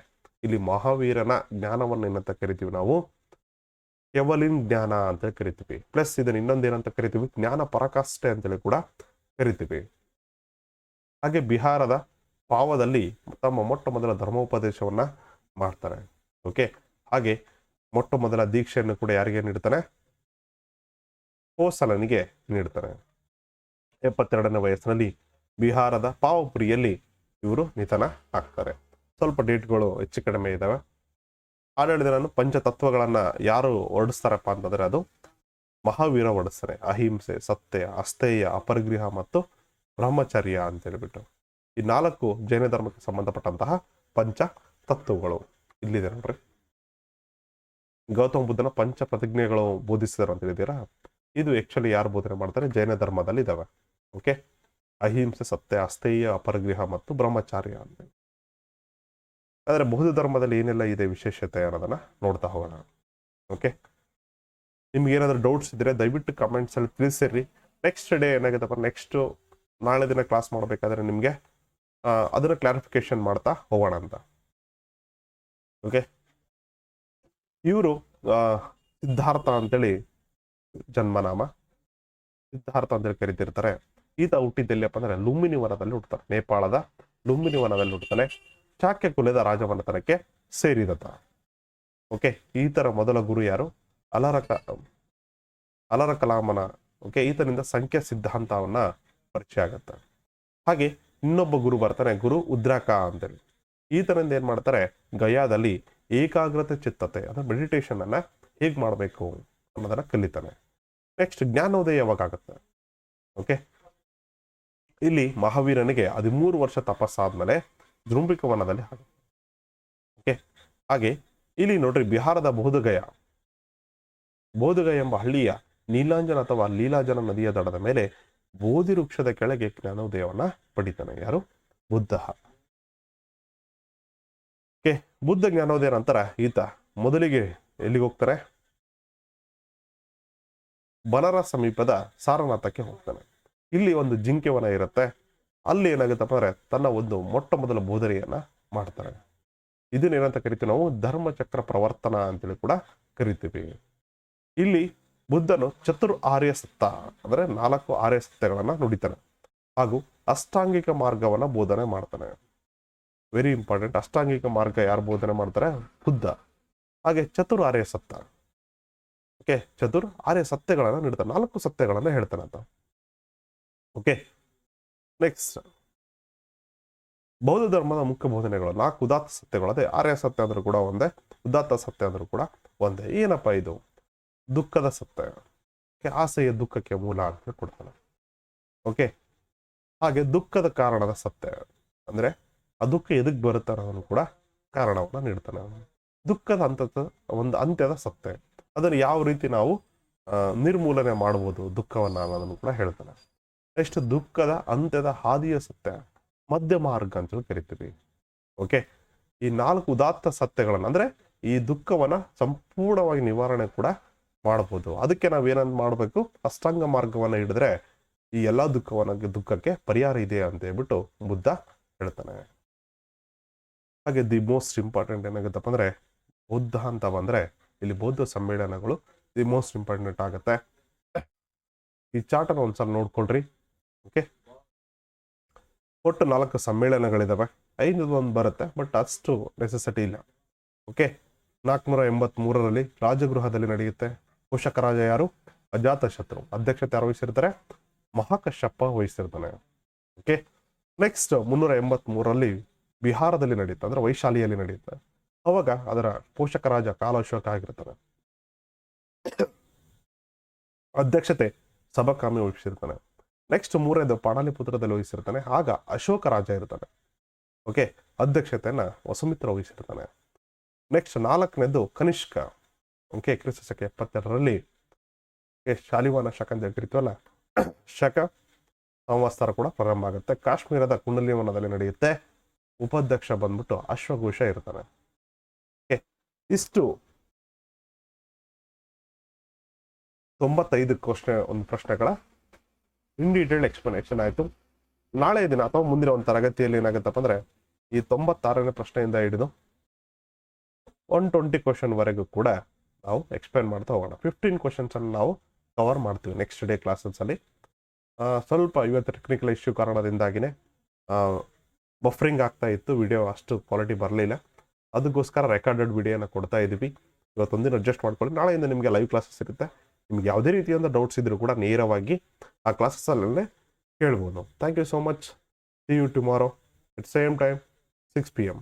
ಇಲ್ಲಿ ಮಹಾವೀರನ ಜ್ಞಾನವನ್ನು ಏನಂತ ಕರಿತೀವಿ ನಾವು? ಕೆವಲಿನ್ ಜ್ಞಾನ ಅಂತ ಕರಿತೀವಿ. ಪ್ಲಸ್ ಇದನ್ನ ಇನ್ನೊಂದೇನಂತ ಕರಿತೀವಿ? ಜ್ಞಾನ ಪರಾಕಾಷ್ಠೆ ಅಂತೇಳಿ ಕೂಡ ಕರಿತೀವಿ. ಹಾಗೆ ಬಿಹಾರದ ಪಾವದಲ್ಲಿ ತಮ್ಮ ಮೊಟ್ಟ ಮೊದಲ ಧರ್ಮೋಪದೇಶವನ್ನ ಮಾಡ್ತಾರೆ. ಓಕೆ, ಹಾಗೆ ಮೊಟ್ಟ ಮೊದಲ ದೀಕ್ಷೆಯನ್ನು ಕೂಡ ಯಾರಿಗೆ ನೀಡ್ತಾನೆ? ಹೋಸಲನಿಗೆ ನೀಡ್ತಾನೆ. 72ನೇ ವಯಸ್ಸಿನಲ್ಲಿ ಬಿಹಾರದ ಪಾವಪುರಿಯಲ್ಲಿ ಇವರು ನಿಧನ ಆಗ್ತಾರೆ. ಸ್ವಲ್ಪ ಡೇಟ್ಗಳು ಹೆಚ್ಚು ಕಡಿಮೆ ಇದ್ದಾವೆ. ಆಡಳಿತ ನಾನು ಪಂಚತತ್ವಗಳನ್ನ ಯಾರು ಹೊರಡಿಸ್ತಾರಪ್ಪ ಅಂತಂದ್ರೆ ಅದು ಮಹಾವೀರ ಹೊರಡಿಸ್ತಾರೆ. ಅಹಿಂಸೆ, ಸತ್ಯ, ಅಸ್ಥೇಯ, ಅಪರಿಗ್ರಹ ಮತ್ತು ಬ್ರಹ್ಮಚರ್ಯ ಅಂತ ಹೇಳ್ಬಿಟ್ಟು ಈ 4 ಜೈನ ಧರ್ಮಕ್ಕೆ ಸಂಬಂಧಪಟ್ಟಂತಹ ಪಂಚ ತತ್ವಗಳು ಇಲ್ಲಿದೆ ನೋಡ್ರಿ. ಗೌತಮ ಬುದ್ಧನ ಪಂಚ ಪ್ರತಿಜ್ಞೆಗಳು ಬೋಧಿಸಿದಾರೆ ಅಂತ ಹೇಳಿದೀರಾ, ಇದು ಆಕ್ಚುಲಿ ಯಾರು ಬೋಧನೆ ಮಾಡ್ತಾರೆ? ಜೈನ ಧರ್ಮದಲ್ಲಿ ಇದಾವೆ. ಓಕೆ, ಅಹಿಂಸೆ, ಸತ್ಯ, ಅಸ್ಥೇಯ, ಅಪರಿಗ್ರಹ ಮತ್ತು ಬ್ರಹ್ಮಚಾರ್ಯ ಅಂತ. ಆದ್ರೆ ಬೌದ್ಧ ಧರ್ಮದಲ್ಲಿ ಏನೆಲ್ಲ ಇದೆ ವಿಶೇಷತೆ ಅನ್ನೋದನ್ನ ನೋಡ್ತಾ ಹೋಗೋಣ. ಓಕೆ, ನಿಮ್ಗೆ ಏನಾದ್ರು ಡೌಟ್ಸ್ ಇದ್ರೆ ದಯವಿಟ್ಟು ಕಮೆಂಟ್ಸ್ ಅಲ್ಲಿ ತಿಳಿಸಿರಿ. ನೆಕ್ಸ್ಟ್ ಡೇ ಏನಾಗುತ್ತಪ್ಪ, ನೆಕ್ಸ್ಟ್ ನಾಳೆ ದಿನ ಕ್ಲಾಸ್ ಮಾಡಬೇಕಾದ್ರೆ ನಿಮ್ಗೆ ಅದನ್ನ ಕ್ಲಾರಿಫಿಕೇಶನ್ ಮಾಡ್ತಾ ಹೋಗೋಣ ಅಂತ. ಓಕೆ, ಇವರು ಸಿದ್ಧಾರ್ಥ ಅಂತೇಳಿ ಜನ್ಮನಾಮ, ಸಿದ್ಧಾರ್ಥ ಅಂತೇಳಿ ಕರಿತಿರ್ತಾರೆ. ಈತ ಹುಟ್ಟಿದ್ದೆಲ್ಲಪ್ಪ ಅಂದ್ರೆ ಲುಂಬಿನಿ ವನದಲ್ಲಿ ಹುಟ್ಟುತ್ತಾರೆ. ನೇಪಾಳದ ಲುಂಬಿನಿ ವನದಲ್ಲಿ ಹುಟ್ಟುತ್ತಾನೆ. ಚಾಕ್ಯ ಕುಲದ ರಾಜಮನೆತನಕ್ಕೆ ಸೇರಿದತ. ಓಕೆ, ಈತರ ಮೊದಲ ಗುರು ಯಾರು? ಅಲರ ಕಲಾಮನ. ಓಕೆ, ಈತನಿಂದ ಸಂಖ್ಯಾ ಸಿದ್ಧಾಂತವನ್ನ ಪರಿಚಯ ಆಗತ್ತೆ. ಹಾಗೆ ಇನ್ನೊಬ್ಬ ಗುರು ಬರ್ತಾನೆ, ಗುರು ಉದ್ರಾಕ ಅಂತೇಳಿ. ಈತನಿಂದ ಏನ್ ಮಾಡ್ತಾರೆ? ಗಯಾದಲ್ಲಿ ಏಕಾಗ್ರತೆ ಚಿತ್ತತೆ ಅಂದ್ರೆ ಮೆಡಿಟೇಷನ್ ಅನ್ನ ಹೇಗ್ ಮಾಡ್ಬೇಕು ಅನ್ನೋದನ್ನ ಕಲಿತಾನೆ. ನೆಕ್ಸ್ಟ್ ಜ್ಞಾನೋದಯ ಯಾವಾಗ ಆಗುತ್ತೆ? ಓಕೆ, ಇಲ್ಲಿ ಮಹಾವೀರನಿಗೆ 13 ವರ್ಷ ತಪಸ್ಸಾದ್ಮೇಲೆ ಜೃಂಬಿಕ ವನದಲ್ಲಿ ಆಗುತ್ತೆ. ಓಕೆ, ಹಾಗೆ ಇಲ್ಲಿ ನೋಡ್ರಿ, ಬಿಹಾರದ ಬೋಧಗಯ ಎಂಬ ಹಳ್ಳಿಯ ನೀಲಾಂಜನ ಅಥವಾ ಲೀಲಾಜನ ನದಿಯ ದಡದ ಮೇಲೆ ಬೋಧಿ ವೃಕ್ಷದ ಕೆಳಗೆ ಜ್ಞಾನೋದಯವನ್ನ ಪಡಿತಾನೆ. ಯಾರು? ಬುದ್ಧ. ಓಕೆ, ಬುದ್ಧ ಜ್ಞಾನೋದಯ ನಂತರ ಈತ ಮೊದಲಿಗೆ ಎಲ್ಲಿಗೆ ಹೋಗ್ತಾರೆ? ಬನಾರಸ್ ಸಮೀಪದ ಸಾರನಾಥಕ್ಕೆ ಹೋಗ್ತಾನೆ. ಇಲ್ಲಿ ಒಂದು ಜಿಂಕೆ ವನ ಇರುತ್ತೆ. ಅಲ್ಲಿ ಏನಾಗುತ್ತಪ್ಪ ಅಂದ್ರೆ ತನ್ನ ಒಂದು ಮೊಟ್ಟ ಮೊದಲ ಬೋಧನೆಯನ್ನ ಮಾಡ್ತಾರೆ. ಇದನ್ನೇನಂತ ಕರಿತೀವಿ ನಾವು? ಧರ್ಮಚಕ್ರ ಪ್ರವರ್ತನ ಅಂತೇಳಿ ಕೂಡ ಕರಿತೀವಿ. ಇಲ್ಲಿ ಬುದ್ಧನು ಚತುರ್ ಆರ್ಯ ಸತ್ತ ಅಂದ್ರೆ 4 ಆರ್ಯ ಸತ್ಯಗಳನ್ನ ನುಡಿತಾನೆ. ಹಾಗೂ ಅಷ್ಟಾಂಗಿಕ ಮಾರ್ಗವನ್ನ ಬೋಧನೆ ಮಾಡ್ತಾನೆ. Very important. ಅಷ್ಟಾಂಗಿಕ ಮಾರ್ಗ ಯಾರು ಬೋಧನೆ ಮಾಡ್ತಾರೆ? ಬುದ್ಧ. ಹಾಗೆ ಚತುರ್ ಆರ್ಯ ಸತ್ತ. ಓಕೆ, ಚತುರ್ ಆರ್ಯ ಸತ್ಯಗಳನ್ನ ನೀಡ್ತಾನೆ. 4 ಸತ್ಯಗಳನ್ನ ಹೇಳ್ತಾನೆ ಅಂತ. ಓಕೆ, ನೆಕ್ಸ್ಟ್ ಬೌದ್ಧ ಧರ್ಮದ ಮುಖ್ಯ ಬೋಧನೆಗಳು 4 ಉದಾತ್ತ ಸತ್ಯಗಳು. ಅದೇ ಆರ್ಯ ಸತ್ಯ ಅಂದ್ರೂ ಕೂಡ ಒಂದೇ, ಉದಾತ್ತ ಸತ್ಯ ಅಂದ್ರೂ ಕೂಡ ಒಂದೇ. ಏನಪ್ಪ ಇದು? ದುಃಖದ ಸತ್ಯ. ಆಸೆಯ ದುಃಖಕ್ಕೆ ಮೂಲ ಅಂತ ಕೊಡ್ತಾನೆ. ಓಕೆ, ಹಾಗೆ ದುಃಖದ ಕಾರಣದ ಸತ್ಯ ಅಂದ್ರೆ ಆ ದುಃಖ ಎದಕ್ ಬರುತ್ತೆ ಅನ್ನೋದನ್ನು ಕೂಡ ಕಾರಣವನ್ನ ನೀಡ್ತಾನೆ. ದುಃಖದ ಒಂದು ಅಂತ್ಯದ ಸತ್ಯ, ಅದನ್ನು ಯಾವ ರೀತಿ ನಾವು ನಿರ್ಮೂಲನೆ ಮಾಡಬಹುದು ದುಃಖವನ್ನ ಅನ್ನೋದನ್ನು ಕೂಡ ಹೇಳ್ತಾನೆ. ನೆಕ್ಸ್ಟ್ ದುಃಖದ ಅಂತ್ಯದ ಹಾದಿಯ ಸತ್ಯ, ಮಧ್ಯ ಮಾರ್ಗ ಅಂತ ಕರಿತೀವಿ. ಓಕೆ, ಈ 4 ಉದಾತ್ತ ಸತ್ಯಗಳನ್ನ ಅಂದ್ರೆ ಈ ದುಃಖವನ್ನ ಸಂಪೂರ್ಣವಾಗಿ ನಿವಾರಣೆ ಕೂಡ ಮಾಡಬಹುದು. ಅದಕ್ಕೆ ನಾವೇನಂತ ಮಾಡ್ಬೇಕು? ಅಷ್ಟಾಂಗ ಮಾರ್ಗವನ್ನ ಹಿಡಿದ್ರೆ ಈ ಎಲ್ಲಾ ದುಃಖಕ್ಕೆ ಪರಿಹಾರ ಇದೆ ಅಂತ ಹೇಳ್ಬಿಟ್ಟು ಬುದ್ಧ ಹೇಳ್ತಾನೆ. ಹಾಗೆ ದಿ ಮೋಸ್ಟ್ ಇಂಪಾರ್ಟೆಂಟ್ ಏನಾಗುತ್ತಪ್ಪ ಅಂದ್ರೆ ಬೌದ್ಧ ಅಂತ ಬಂದ್ರೆ ಇಲ್ಲಿ ಬೌದ್ಧ ಸಮ್ಮೇಳನಗಳು ದಿ ಮೋಸ್ಟ್ ಇಂಪಾರ್ಟೆಂಟ್ ಆಗುತ್ತೆ. ಈ ಚಾರ್ಟ್ ಅನ್ನು ಒಂದ್ಸಲ ನೋಡ್ಕೊಳ್ರಿ. ಓಕೆ, ಒಟ್ಟು 4 ಸಮ್ಮೇಳನಗಳಿದಾವೆ. 5 ಒಂದು ಬರುತ್ತೆ, ಬಟ್ ಅಷ್ಟು ನೆಸೆಸಿಟಿ ಇಲ್ಲ. ಓಕೆ, 483ರಲ್ಲಿ ರಾಜಗೃಹದಲ್ಲಿ ನಡೆಯುತ್ತೆ. ಪೋಷಕ ರಾಜ ಯಾರು? ಅಜಾತ ಶತ್ರು. ಅಧ್ಯಕ್ಷತೆ ಯಾರು ವಹಿಸಿರ್ತಾರೆ? ಮಹಾಕಶ್ಯಪ ವಹಿಸಿರ್ತಾನೆ. ಓಕೆ, ನೆಕ್ಸ್ಟ್ 383ರಲ್ಲಿ ಬಿಹಾರದಲ್ಲಿ ನಡೆಯುತ್ತೆ, ಅಂದ್ರೆ ವೈಶಾಲಿಯಲ್ಲಿ ನಡೆಯುತ್ತೆ. ಅವಾಗ ಅದರ ಪೋಷಕ ರಾಜ ಕಾಲ ಅಶೋಕ ಆಗಿರ್ತಾನೆ. ಅಧ್ಯಕ್ಷತೆ ಸಭಾಕಾಮಿ ವಹಿಸಿರ್ತಾನೆ. ನೆಕ್ಸ್ಟ್ 3ನೇದು ಪಾಣಾಲಿಪುತ್ರದಲ್ಲಿ ವಹಿಸಿರ್ತಾನೆ, ಆಗ ಅಶೋಕ ರಾಜ ಇರ್ತಾನೆ. ಓಕೆ, ಅಧ್ಯಕ್ಷತೆಯನ್ನ ವಸುಮಿತ್ರ ವಹಿಸಿರ್ತಾನೆ. ನೆಕ್ಸ್ಟ್ 4ನೇದು ಕನಿಷ್ಕ. ಓಕೆ, ಕ್ರಿಸ್ತಶಕ 72ರಲ್ಲಿ ಶಾಲಿವಾನ ಶಕ ಅಂತ ಕರಿತೀವಲ್ಲ, ಶಕ ಸಂವತ್ಸರ ಕೂಡ ಪ್ರಾರಂಭ ಆಗುತ್ತೆ. ಕಾಶ್ಮೀರದ ಕುಂಡಲಿವನದಲ್ಲಿ ನಡೆಯುತ್ತೆ. ಉಪಾಧ್ಯಕ್ಷ ಬಂದ್ಬಿಟ್ಟು ಅಶ್ವಘೋಷ ಇರ್ತಾನೆ. ಓಕೆ, ಇಷ್ಟು 95 ಒಂದು ಪ್ರಶ್ನೆಗಳ ಇನ್ ಡೀಟೇಲ್ ಎಕ್ಸ್ಪ್ಲನೇಷನ್ ಆಯ್ತು. ನಾಳೆ ದಿನ ಅಥವಾ ಮುಂದಿನ ಒಂದು ತರಗತಿಯಲ್ಲಿ ಏನಾಗುತ್ತಪ್ಪ ಅಂದ್ರೆ ಈ 96ನೇ ಪ್ರಶ್ನೆಯಿಂದ ಹಿಡಿದು 120 ಕ್ವಶನ್ ವರೆಗೂ ಕೂಡ ನಾವು ಎಕ್ಸ್ಪ್ಲೇನ್ ಮಾಡ್ತಾ ಹೋಗೋಣ. 15 ಕ್ವಶನ್ಸ್ ಅನ್ನು ನಾವು ಕವರ್ ಮಾಡ್ತೀವಿ ನೆಕ್ಸ್ಟ್ ಡೇ ಕ್ಲಾಸಸ್ ಅಲ್ಲಿ. ಸ್ವಲ್ಪ ಇವತ್ತು ಟೆಕ್ನಿಕಲ್ ಇಶ್ಯೂ ಕಾರಣದಿಂದಾಗಿನೇ ಬಫರಿಂಗ್ ಆಗ್ತಾ ಇತ್ತು, ವಿಡಿಯೋ ಅಷ್ಟು ಕ್ವಾಲಿಟಿ ಬರಲಿಲ್ಲ. ಅದಕ್ಕೋಸ್ಕರ ರೆಕಾರ್ಡೆಡ್ ವಿಡಿಯೋನ ಕೊಡ್ತಾ ಇದ್ದೀವಿ. ಇವತ್ತೊಂದಿನ ಅಡ್ಜಸ್ಟ್ ಮಾಡ್ಕೊಳ್ಳಿ. ನಾಳೆಯಿಂದ ನಿಮಗೆ ಲೈವ್ ಕ್ಲಾಸಸ್ ಇರುತ್ತೆ. ನಿಮ್ಗೆ ಯಾವುದೇ ರೀತಿಯಿಂದ ಡೌಟ್ಸ್ ಇದ್ರೂ ಕೂಡ ನೇರವಾಗಿ ಆ ಕ್ಲಾಸಸ್ಸಲ್ಲೇ ಕೇಳ್ಬೋದು. Thank you so much. See you tomorrow at same time 6 PM.